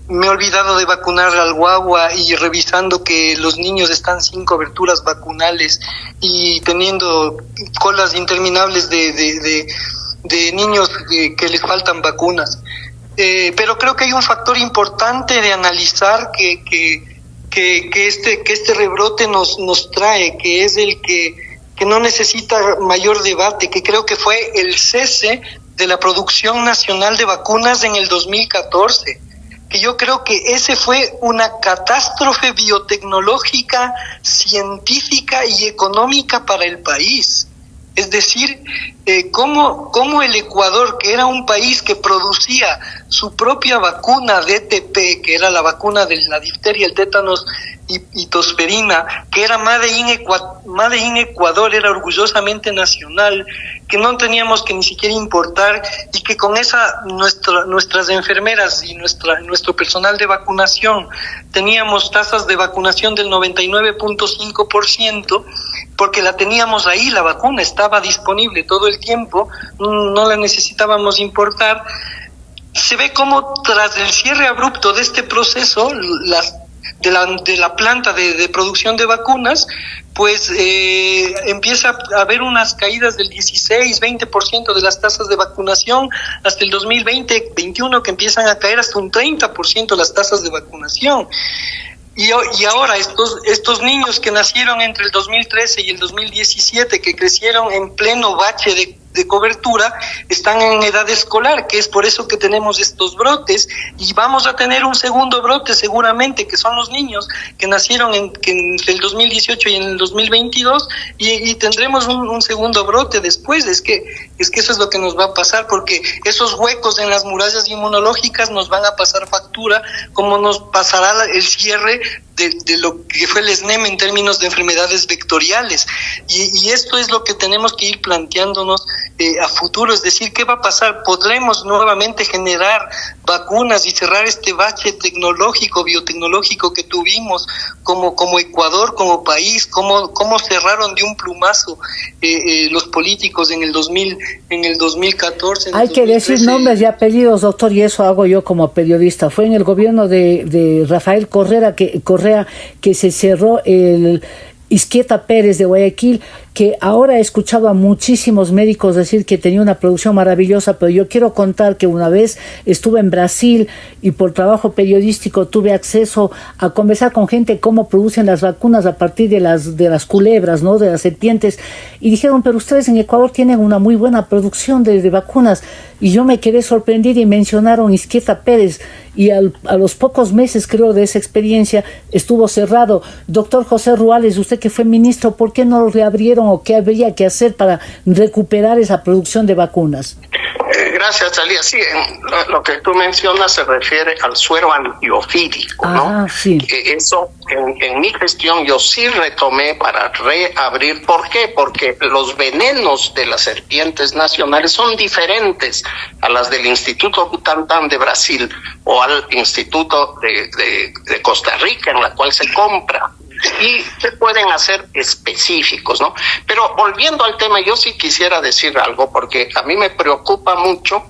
Me he olvidado de vacunar al guagua y revisando que los niños están sin coberturas vacunales y teniendo colas interminables de niños que les faltan vacunas. Pero creo que hay un factor importante de analizar que este rebrote nos trae, que es el que no necesita mayor debate, que creo que fue el cese de la producción nacional de vacunas en el 2014, que yo creo que ese fue una catástrofe biotecnológica, científica y económica para el país. Es decir, cómo el Ecuador, que era un país que producía su propia vacuna DTP, que era la vacuna de la difteria, el tétanos y tosferina, que era Made in Ecuador, era orgullosamente nacional, que no teníamos que ni siquiera importar y que con esa nuestras enfermeras y nuestro personal de vacunación teníamos tasas de vacunación del 99.5%, porque la teníamos ahí, la vacuna estaba disponible todo el tiempo, no la necesitábamos importar. Se ve como tras el cierre abrupto de este proceso, de la planta de producción de vacunas, pues empieza a haber unas caídas del 16-20% de las tasas de vacunación hasta el 2020-21, que empiezan a caer hasta un 30% las tasas de vacunación. Y ahora estos niños que nacieron entre el 2013 y el 2017, que crecieron en pleno bache de cobertura, están en edad escolar, que es por eso que tenemos estos brotes, y vamos a tener un segundo brote seguramente, que son los niños que nacieron entre el 2018 y en el 2022, y tendremos un segundo brote después. Es que eso es lo que nos va a pasar, porque esos huecos en las murallas inmunológicas nos van a pasar factura, como nos pasará el cierre de lo que fue el SNEM en términos de enfermedades vectoriales, y esto es lo que tenemos que ir planteándonos a futuro. Es decir, ¿qué va a pasar? ¿Podremos nuevamente generar vacunas y cerrar este bache tecnológico, biotecnológico que tuvimos como Ecuador, como país? ¿Cómo cerraron de un plumazo los políticos en el 2014? Hay que decir nombres y apellidos, doctor, y eso hago yo como periodista. Fue en el gobierno de Rafael Correa que se cerró Izquieta Pérez de Guayaquil, que ahora he escuchado a muchísimos médicos decir que tenía una producción maravillosa, pero yo quiero contar que una vez estuve en Brasil y por trabajo periodístico tuve acceso a conversar con gente cómo producen las vacunas a partir de las culebras, ¿no? De las serpientes, y dijeron, pero ustedes en Ecuador tienen una muy buena producción de vacunas, y yo me quedé sorprendida y mencionaron Izquieta Pérez, y a los pocos meses, creo, de esa experiencia estuvo cerrado. Doctor José Ruales, usted que fue ministro, ¿por qué no lo reabrieron o qué habría que hacer para recuperar esa producción de vacunas? Gracias, Talía. Sí, lo que tú mencionas se refiere al suero antiofídico, ¿no? Sí. Eso en mi gestión yo sí retomé para reabrir. ¿Por qué? Porque los venenos de las serpientes nacionales son diferentes a las del Instituto Butantan de Brasil o al Instituto de Costa Rica, en la cual se compra. Y se pueden hacer específicos, ¿no? Pero volviendo al tema, yo sí quisiera decir algo, porque a mí me preocupa mucho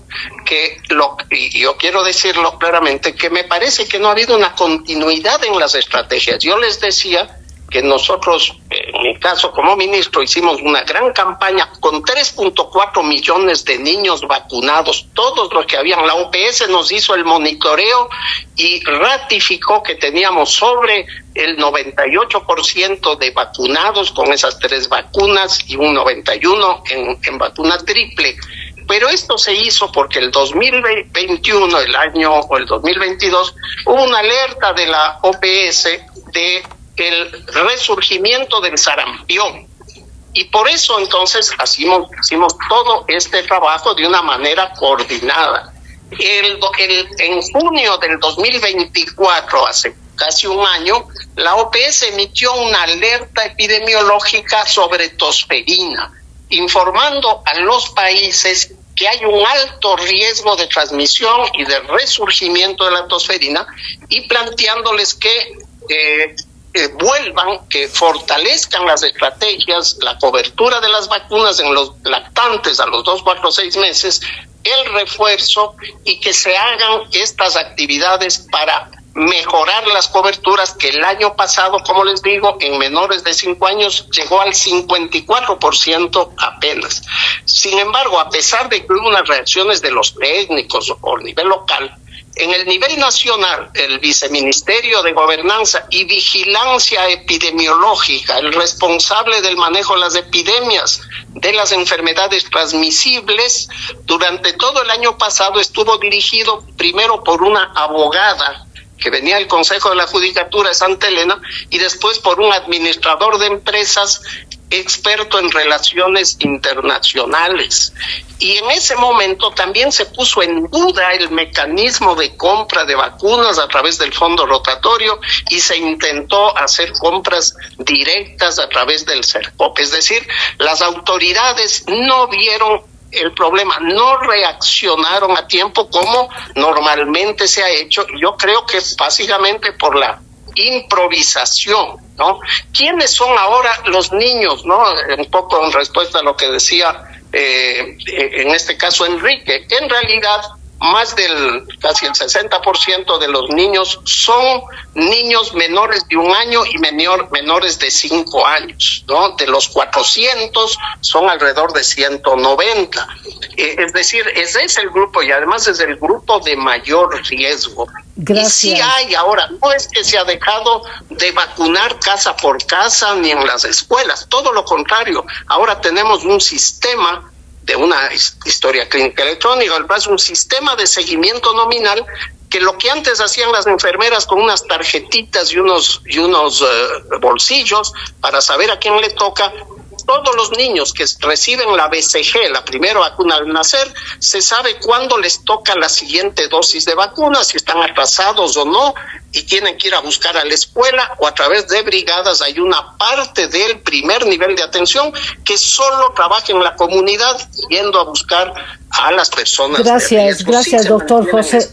y yo quiero decirlo claramente, que me parece que no ha habido una continuidad en las estrategias. Yo les decía que nosotros, en mi caso como ministro, hicimos una gran campaña con 3.4 millones de niños vacunados, todos los que habían. La OPS nos hizo el monitoreo y ratificó que teníamos sobre el 98% de vacunados con esas 3 vacunas y un 91% en vacuna triple. Pero esto se hizo porque el 2021, el 2022, hubo una alerta de la OPS de el resurgimiento del sarampión. Y por eso entonces hicimos todo este trabajo de una manera coordinada. En junio del 2024, hace casi un año, la OPS emitió una alerta epidemiológica sobre tosferina, informando a los países que hay un alto riesgo de transmisión y de resurgimiento de la tosferina, y planteándoles que que fortalezcan las estrategias, la cobertura de las vacunas en los lactantes a los 2, 4, 6 meses, el refuerzo, y que se hagan estas actividades para mejorar las coberturas, que el año pasado, como les digo, en menores de 5 años llegó al 54% apenas. Sin embargo, a pesar de que hubo unas reacciones de los técnicos o a nivel local, en el nivel nacional, el Viceministerio de Gobernanza y Vigilancia Epidemiológica, el responsable del manejo de las epidemias de las enfermedades transmisibles, durante todo el año pasado estuvo dirigido primero por una abogada que venía del Consejo de la Judicatura de Santa Elena, y después por un administrador de empresas experto en relaciones internacionales. Y en ese momento también se puso en duda el mecanismo de compra de vacunas a través del fondo rotatorio, y se intentó hacer compras directas a través del CERCOP. Es decir, las autoridades no vieron el problema, no reaccionaron a tiempo como normalmente se ha hecho. Yo creo que básicamente por la improvisación, ¿no? ¿Quiénes son ahora los niños, no? Un poco en respuesta a lo que decía en este caso Enrique. En realidad, casi el 60% de los niños son niños menores de 1 año y menores de 5 años, ¿no? De los 400 son alrededor de 190. Es decir, ese es el grupo, y además es el grupo de mayor riesgo. Gracias. Y sí hay ahora, no es que se ha dejado de vacunar casa por casa ni en las escuelas, todo lo contrario. Ahora tenemos un sistema de una historia clínica electrónica, es un sistema de seguimiento nominal, que lo que antes hacían las enfermeras con unas tarjetitas y unos bolsillos para saber a quién le toca. Todos los niños que reciben la BCG, la primera vacuna al nacer, se sabe cuándo les toca la siguiente dosis de vacuna, si están atrasados o no, y tienen que ir a buscar a la escuela, o a través de brigadas hay una parte del primer nivel de atención que solo trabaja en la comunidad, yendo a buscar a las personas. Gracias, doctor José.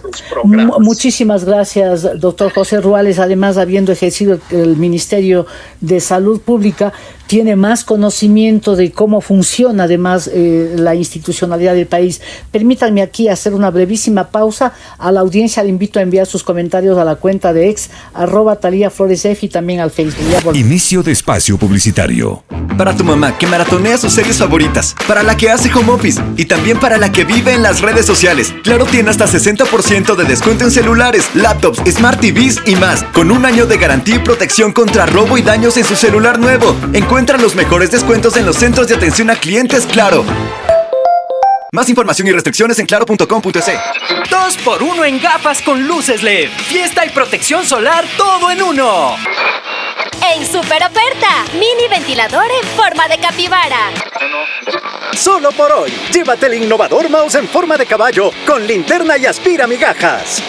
Muchísimas gracias, doctor José Ruales, además habiendo ejercido el Ministerio de Salud Pública. tiene más conocimiento de cómo funciona además la institucionalidad del país. Permítanme aquí hacer una brevísima pausa. A la audiencia le invito a enviar sus comentarios a la cuenta de ex @TaliaFloresF y también al Facebook. Inicio de espacio publicitario. Para tu mamá que maratonea sus series favoritas, para la que hace home office y también para la que vive en las redes sociales, Claro tiene hasta 60% de descuento en celulares, laptops, Smart TVs y más, con un año de garantía y protección contra robo y daños en su celular nuevo. Encuentra los mejores descuentos en los centros de atención a clientes Claro. Más información y restricciones en claro.com.es. 2x1 en gafas con luces LED. Fiesta y protección solar, todo en uno. En super oferta, mini ventilador en forma de capibara. Solo por hoy, llévate el innovador mouse en forma de caballo con linterna y aspira migajas.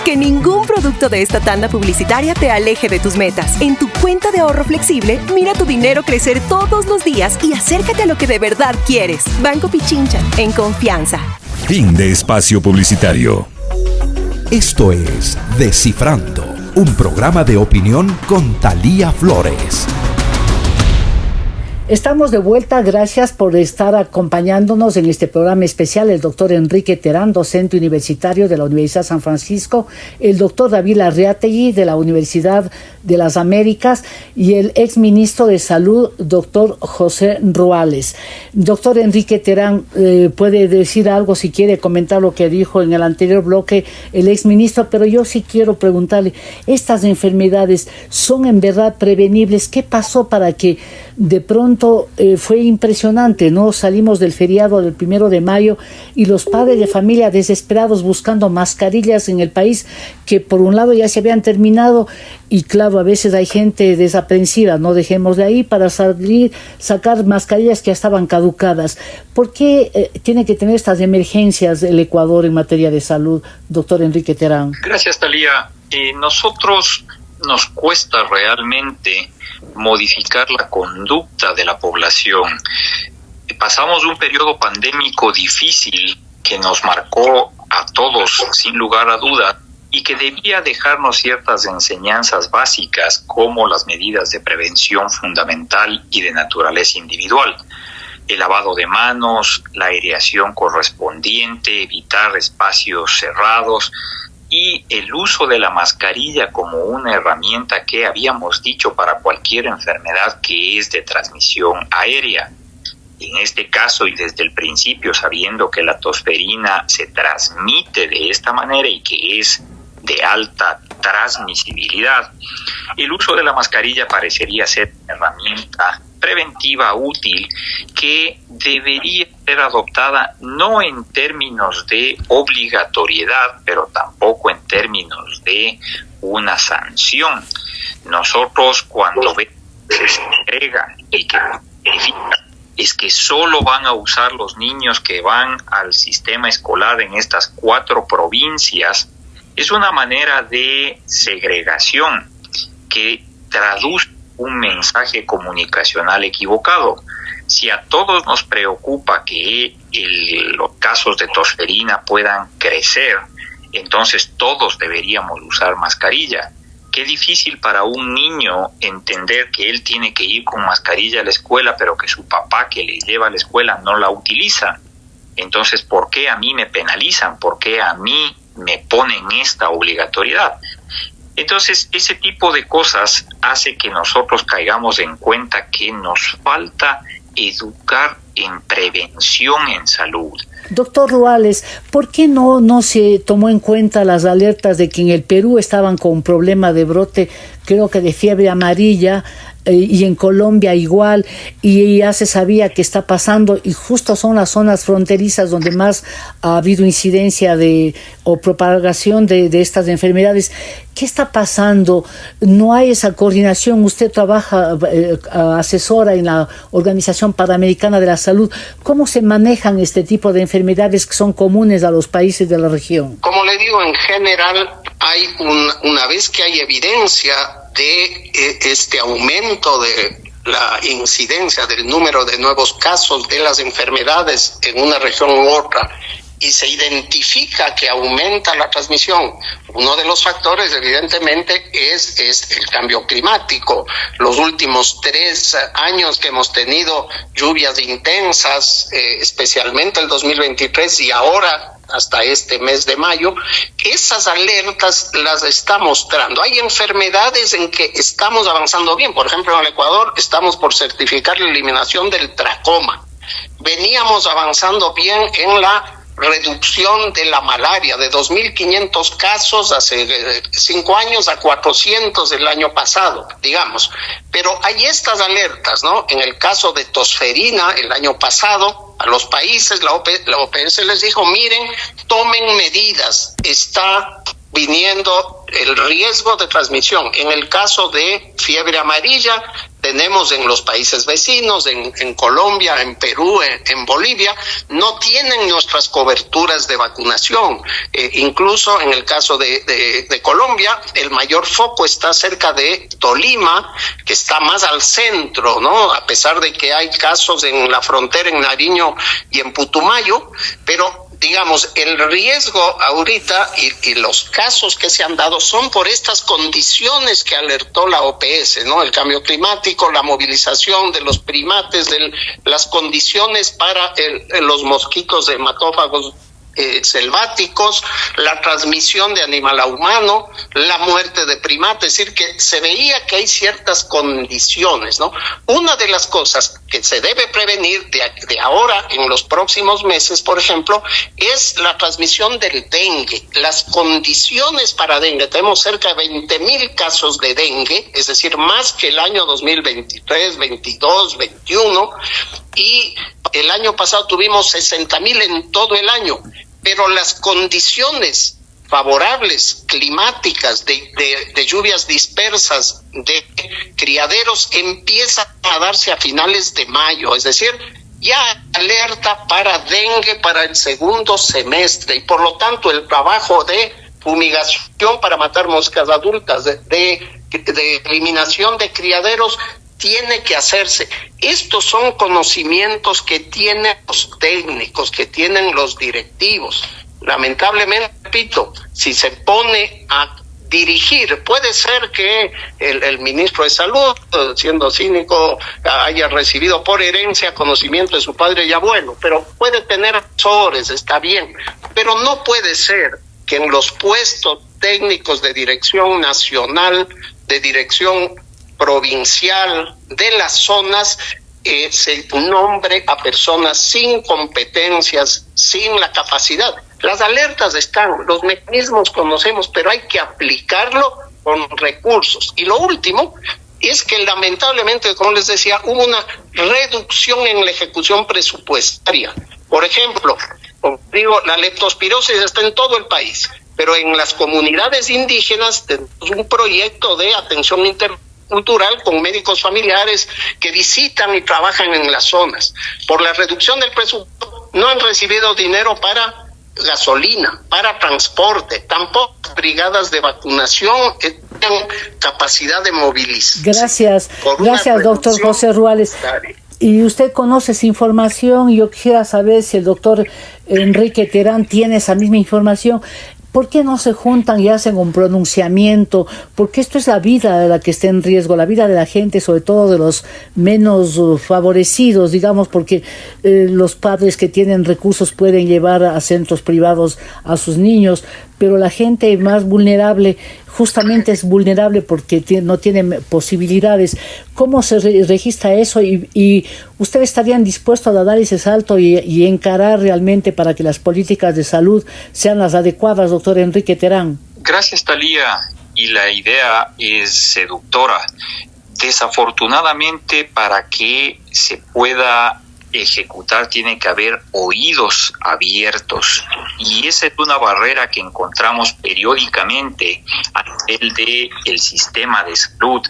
Que ningún producto de esta tanda publicitaria te aleje de tus metas. En tu cuenta de ahorro flexible, mira tu dinero crecer todos los días y acércate a lo que de verdad quieres. Banco Pichincha, en confianza. Fin de espacio publicitario. Esto es Descifrando, un programa de opinión con Thalía Flores. Estamos de vuelta, gracias por estar acompañándonos en este programa especial. El doctor Enrique Terán, docente universitario de la Universidad San Francisco, el doctor David Arriategui de la Universidad de las Américas y el exministro de Salud, doctor José Ruales. Doctor Enrique Terán, puede decir algo si quiere comentar lo que dijo en el anterior bloque el exministro, pero yo sí quiero preguntarle, ¿estas enfermedades son en verdad prevenibles? ¿Qué pasó para que de pronto fue impresionante, ¿no? Salimos del feriado del 1 de mayo y los padres de familia desesperados buscando mascarillas en el país que por un lado ya se habían terminado y claro, a veces hay gente desaprensiva, no dejemos de ahí para sacar mascarillas que ya estaban caducadas. ¿Por qué tiene que tener estas emergencias el Ecuador en materia de salud, doctor Enrique Terán? Gracias, Thalía. Nosotros nos cuesta realmente modificar la conducta de la población. Pasamos un periodo pandémico difícil que nos marcó a todos sin lugar a duda y que debía dejarnos ciertas enseñanzas básicas como las medidas de prevención fundamental y de naturaleza individual. El lavado de manos, la aireación correspondiente, evitar espacios cerrados y el uso de la mascarilla como una herramienta que habíamos dicho para cualquier enfermedad que es de transmisión aérea. En este caso y desde el principio, sabiendo que la tosferina se transmite de esta manera y que es de alta transmisibilidad, el uso de la mascarilla parecería ser una herramienta preventiva útil que debería ser adoptada no en términos de obligatoriedad, pero tampoco en términos de una sanción. Nosotros cuando vemos que se segrega y que es que solo van a usar los niños que van al sistema escolar en estas 4 provincias, es una manera de segregación que traduce un mensaje comunicacional equivocado. Si a todos nos preocupa que los casos de tosferina puedan crecer, entonces todos deberíamos usar mascarilla. Qué difícil para un niño entender que él tiene que ir con mascarilla a la escuela, pero que su papá que le lleva a la escuela no la utiliza. Entonces, ¿por qué a mí me penalizan? ¿Por qué a mí me ponen esta obligatoriedad? Entonces, ese tipo de cosas hace que nosotros caigamos en cuenta que nos falta educar en prevención en salud. Doctor Ruales, ¿por qué no se tomó en cuenta las alertas de que en el Perú estaban con un problema de brote, creo que de fiebre amarilla, y en Colombia igual, y ya se sabía que está pasando, y justo son las zonas fronterizas donde más ha habido incidencia o propagación de estas enfermedades? ¿Qué está pasando? No hay esa coordinación. Usted trabaja, asesora en la Organización Panamericana de la Salud. ¿Cómo se manejan este tipo de enfermedades que son comunes a los países de la región? Como le digo, en general hay una vez que hay evidencia de este aumento de la incidencia del número de nuevos casos de las enfermedades en una región u otra, y se identifica que aumenta la transmisión, uno de los factores evidentemente es el cambio climático. Los últimos 3 años que hemos tenido lluvias intensas, especialmente el 2023 y ahora hasta este mes de mayo, esas alertas las está mostrando. Hay enfermedades en que estamos avanzando bien. Por ejemplo, en el Ecuador estamos por certificar la eliminación del tracoma. Veníamos avanzando bien en la reducción de la malaria, de 2.500 casos hace 5 años a 400 el año pasado, digamos. Pero hay estas alertas, ¿no? En el caso de tosferina, el año pasado, a los países, la OPS les dijo, miren, tomen medidas, está viniendo el riesgo de transmisión. En el caso de fiebre amarilla, tenemos en los países vecinos, en Colombia, en Perú, en Bolivia, no tienen nuestras coberturas de vacunación. Incluso en el caso de Colombia, el mayor foco está cerca de Tolima, que está más al centro, ¿no? A pesar de que hay casos en la frontera, en Nariño y en Putumayo, pero digamos, el riesgo ahorita y los casos que se han dado son por estas condiciones que alertó la OPS, ¿no? El cambio climático, la movilización de los primates, las condiciones para los mosquitos hematófagos selváticos, la transmisión de animal a humano, la muerte de primates, es decir, que se veía que hay ciertas condiciones, ¿no? Una de las cosas que se debe prevenir de ahora en los próximos meses, por ejemplo, es la transmisión del dengue. Las condiciones para dengue, tenemos cerca de 20,000 casos de dengue, es decir, más que el año 2023, 22, 21, y el año pasado tuvimos 60,000 en todo el año, pero las condiciones favorables climáticas de lluvias dispersas, de criaderos, empiezan a darse a finales de mayo, es decir, ya alerta para dengue para el segundo semestre, y por lo tanto el trabajo de fumigación para matar moscas adultas, de eliminación de criaderos, tiene que hacerse. Estos son conocimientos que tienen los técnicos, que tienen los directivos. Lamentablemente, repito, si se pone a dirigir, puede ser que el ministro de Salud, siendo cínico, haya recibido por herencia conocimiento de su padre y abuelo, pero puede tener asesores, está bien, pero no puede ser que en los puestos técnicos de dirección nacional, de dirección provincial de las zonas, se nombre a personas sin competencias, sin la capacidad. Las alertas están, los mecanismos conocemos, pero hay que aplicarlo con recursos. Y lo último es que lamentablemente, como les decía, hubo una reducción en la ejecución presupuestaria. Por ejemplo, como digo, la leptospirosis está en todo el país, pero en las comunidades indígenas tenemos un proyecto de atención intercultural con médicos familiares que visitan y trabajan en las zonas. Por la reducción del presupuesto no han recibido dinero para gasolina, para transporte, tampoco brigadas de vacunación tienen capacidad de movilización. Gracias, doctor José Ruales. Y usted conoce esa información, yo quisiera saber si el doctor Enrique Terán tiene esa misma información. ¿Por qué no se juntan y hacen un pronunciamiento? Porque esto es la vida de la que está en riesgo, la vida de la gente, sobre todo de los menos favorecidos, digamos, porque los padres que tienen recursos pueden llevar a centros privados a sus niños, pero la gente más vulnerable justamente es vulnerable porque no tiene posibilidades. ¿Cómo se registra eso? Y ¿ustedes estarían dispuestos a dar ese salto y encarar realmente para que las políticas de salud sean las adecuadas, doctor Enrique Terán? Gracias, Talía. Y la idea es seductora. Desafortunadamente, para que se pueda ejecutar tiene que haber oídos abiertos, y esa es una barrera que encontramos periódicamente a nivel del sistema de salud.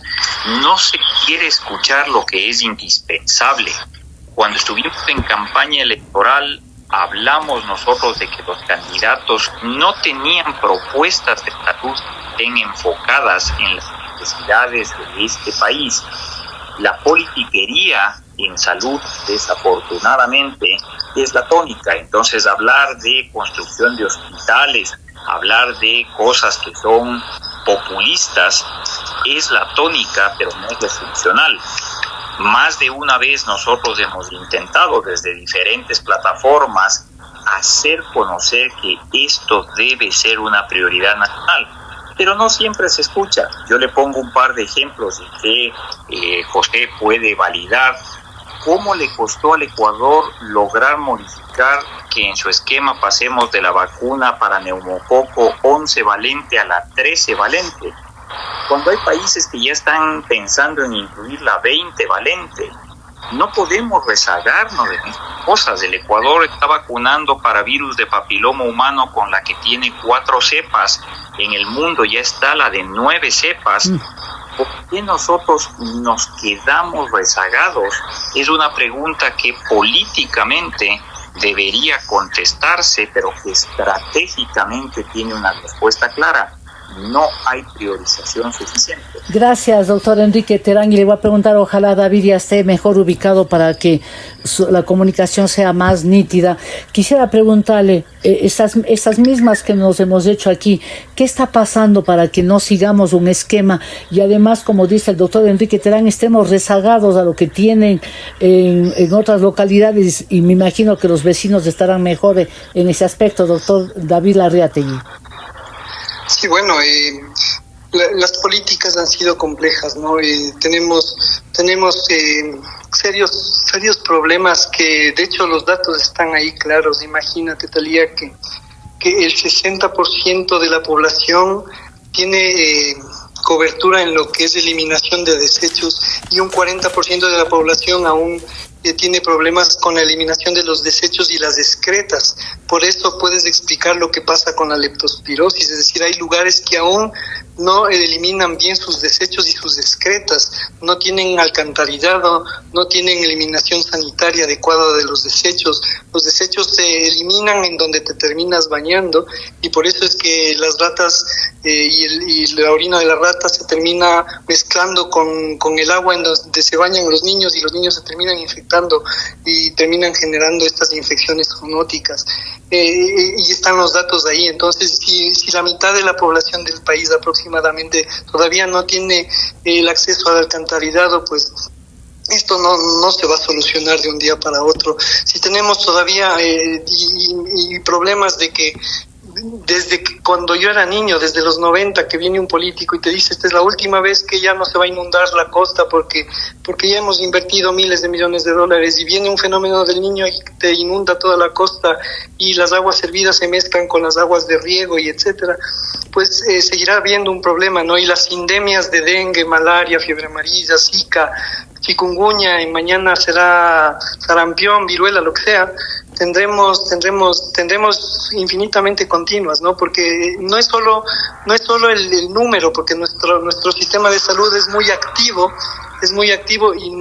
No se quiere escuchar lo que es indispensable. Cuando estuvimos en campaña electoral, hablamos nosotros de que los candidatos no tenían propuestas de salud bien enfocadas en las necesidades de este país. La politiquería en salud, desafortunadamente, es la tónica. Entonces, hablar de construcción de hospitales, hablar de cosas que son populistas, es la tónica, pero no es funcional. Más de una vez nosotros hemos intentado desde diferentes plataformas hacer conocer que esto debe ser una prioridad nacional, pero no siempre se escucha. Yo le pongo un par de ejemplos que José puede validar. ¿Cómo le costó al Ecuador lograr modificar que en su esquema pasemos de la vacuna para neumococo 11 valente a la 13 valente? Cuando hay países que ya están pensando en incluir la 20 valente, no podemos rezagarnos de estas cosas. El Ecuador está vacunando para virus de papiloma humano con la que tiene 4 cepas. En el mundo ya está la de 9 cepas. ¿Por qué nosotros nos quedamos rezagados? Es una pregunta que políticamente debería contestarse, pero que estratégicamente tiene una respuesta clara. No hay priorización suficiente. Gracias, doctor Enrique Terán. Y le voy a preguntar, ojalá David ya esté mejor ubicado para que la comunicación sea más nítida. Quisiera preguntarle, estas mismas que nos hemos hecho aquí, ¿qué está pasando para que no sigamos un esquema? Y además, como dice el doctor Enrique Terán, estemos rezagados a lo que tienen en otras localidades, y me imagino que los vecinos estarán mejor en ese aspecto, doctor David Larriategui. Sí, bueno, las políticas han sido complejas, ¿no? Tenemos serios problemas que, de hecho, los datos están ahí claros. Imagínate, Talía, que el 60% de la población tiene cobertura en lo que es eliminación de desechos, y un 40% de la población aún tiene problemas con la eliminación de los desechos y las excretas. Por eso puedes explicar lo que pasa con la leptospirosis, es decir, hay lugares que aún no eliminan bien sus desechos y sus excretas, no tienen alcantarillado, no tienen eliminación sanitaria adecuada de los desechos se eliminan en donde te terminas bañando, y por eso es que las ratas y la orina de las ratas se termina mezclando con el agua en donde se bañan los niños, y los niños se terminan infectando y terminan generando estas infecciones zoonóticas. Y están los datos ahí. Entonces, si la mitad de la población del país aproximadamente todavía no tiene el acceso al alcantarillado, pues esto no se va a solucionar de un día para otro. Si tenemos todavía y problemas de que desde que cuando yo era niño, desde los 90, que viene un político y te dice, esta es la última vez que ya no se va a inundar la costa porque ya hemos invertido miles de millones de dólares, y viene un fenómeno del Niño y te inunda toda la costa y las aguas servidas se mezclan con las aguas de riego y etcétera, pues seguirá habiendo un problema, ¿no? Y las endemias de dengue, malaria, fiebre amarilla, zika, chikungunya, y mañana será sarampión, viruela, lo que sea, tendremos infinitamente continuas, ¿no? Porque no es solo el número, porque nuestro sistema de salud es muy activo y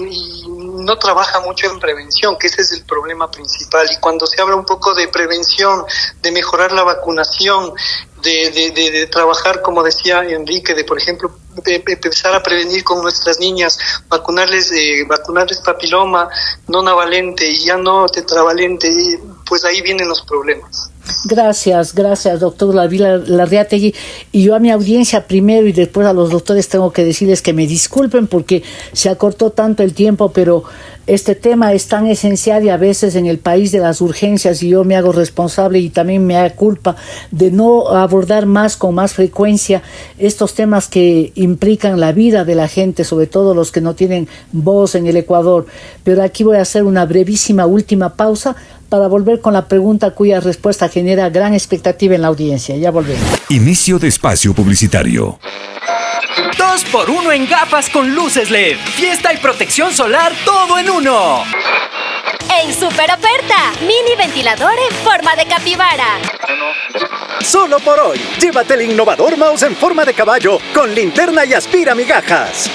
no trabaja mucho en prevención, que ese es el problema principal. Y cuando se habla un poco de prevención, de mejorar la vacunación, de trabajar, como decía Enrique, de por ejemplo de empezar a prevenir con nuestras niñas, vacunarles papiloma nonavalente y ya no tetravalente, pues ahí vienen los problemas. Gracias, doctor David Larriategui. Y yo a mi audiencia primero y después a los doctores tengo que decirles que me disculpen porque se acortó tanto el tiempo, pero este tema es tan esencial y a veces en el país de las urgencias, y yo me hago responsable y también me da culpa de no abordar con más frecuencia estos temas que implican la vida de la gente, sobre todo los que no tienen voz en el Ecuador. Pero aquí voy a hacer una brevísima última pausa para volver con la pregunta cuya respuesta genera gran expectativa en la audiencia. Ya volvemos. Inicio de espacio publicitario. 2x1 en gafas con luces LED. Fiesta y protección solar, todo en uno. En super oferta, mini ventilador en forma de capibara. Solo por hoy, llévate el innovador mouse en forma de caballo con linterna y aspira migajas.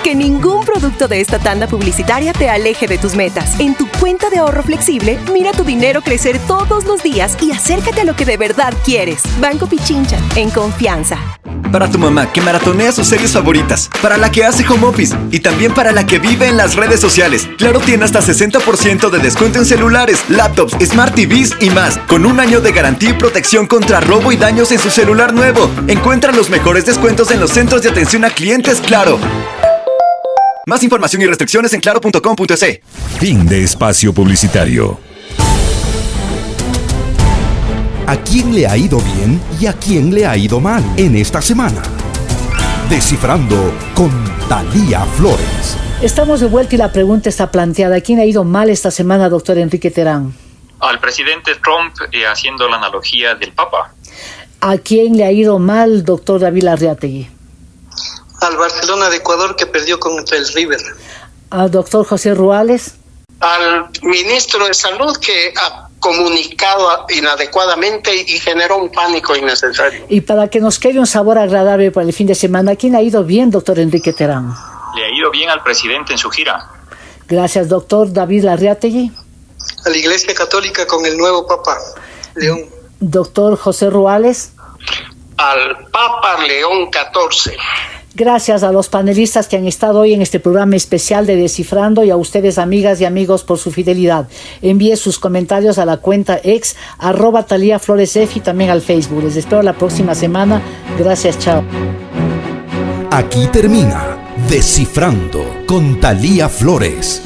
Que ningún producto de esta tanda publicitaria te aleje de tus metas. En tu cuenta de ahorro flexible, mira tu dinero crecer todos los días y acércate a lo que de verdad quieres. Banco Pichincha, en confianza. Para tu mamá que maratonea sus series favoritas, para la que hace home office y también para la que vive en las redes sociales. Claro tiene hasta 60% de descuento en celulares, laptops, Smart TVs y más, con un año de garantía y protección contra robo y daños en su celular nuevo. Encuentra los mejores descuentos en los centros de atención a clientes Claro. Más información y restricciones en claro.com.es. Fin de espacio publicitario. ¿A quién le ha ido bien y a quién le ha ido mal en esta semana? Descifrando con Thalía Flores. Estamos de vuelta y la pregunta está planteada. ¿A quién le ha ido mal esta semana, doctor Enrique Terán? Al presidente Trump, haciendo la analogía del Papa. ¿A quién le ha ido mal, doctor David Larriategui? Al Barcelona de Ecuador, que perdió contra el River. ¿Al doctor José Ruales? Al ministro de Salud, que ha comunicado inadecuadamente y generó un pánico innecesario. Y para que nos quede un sabor agradable para el fin de semana, ¿a quién le ha ido bien, doctor Enrique Terán? Le ha ido bien al presidente en su gira. Gracias, doctor David Larriategui. A la Iglesia Católica con el nuevo Papa León. Doctor José Ruales. Al Papa León XIV. Gracias a los panelistas que han estado hoy en este programa especial de Descifrando y a ustedes, amigas y amigos, por su fidelidad. Envíe sus comentarios a la cuenta ex @ThalíaFloresF y también al Facebook. Les espero la próxima semana. Gracias, chao. Aquí termina Descifrando con Thalía Flores.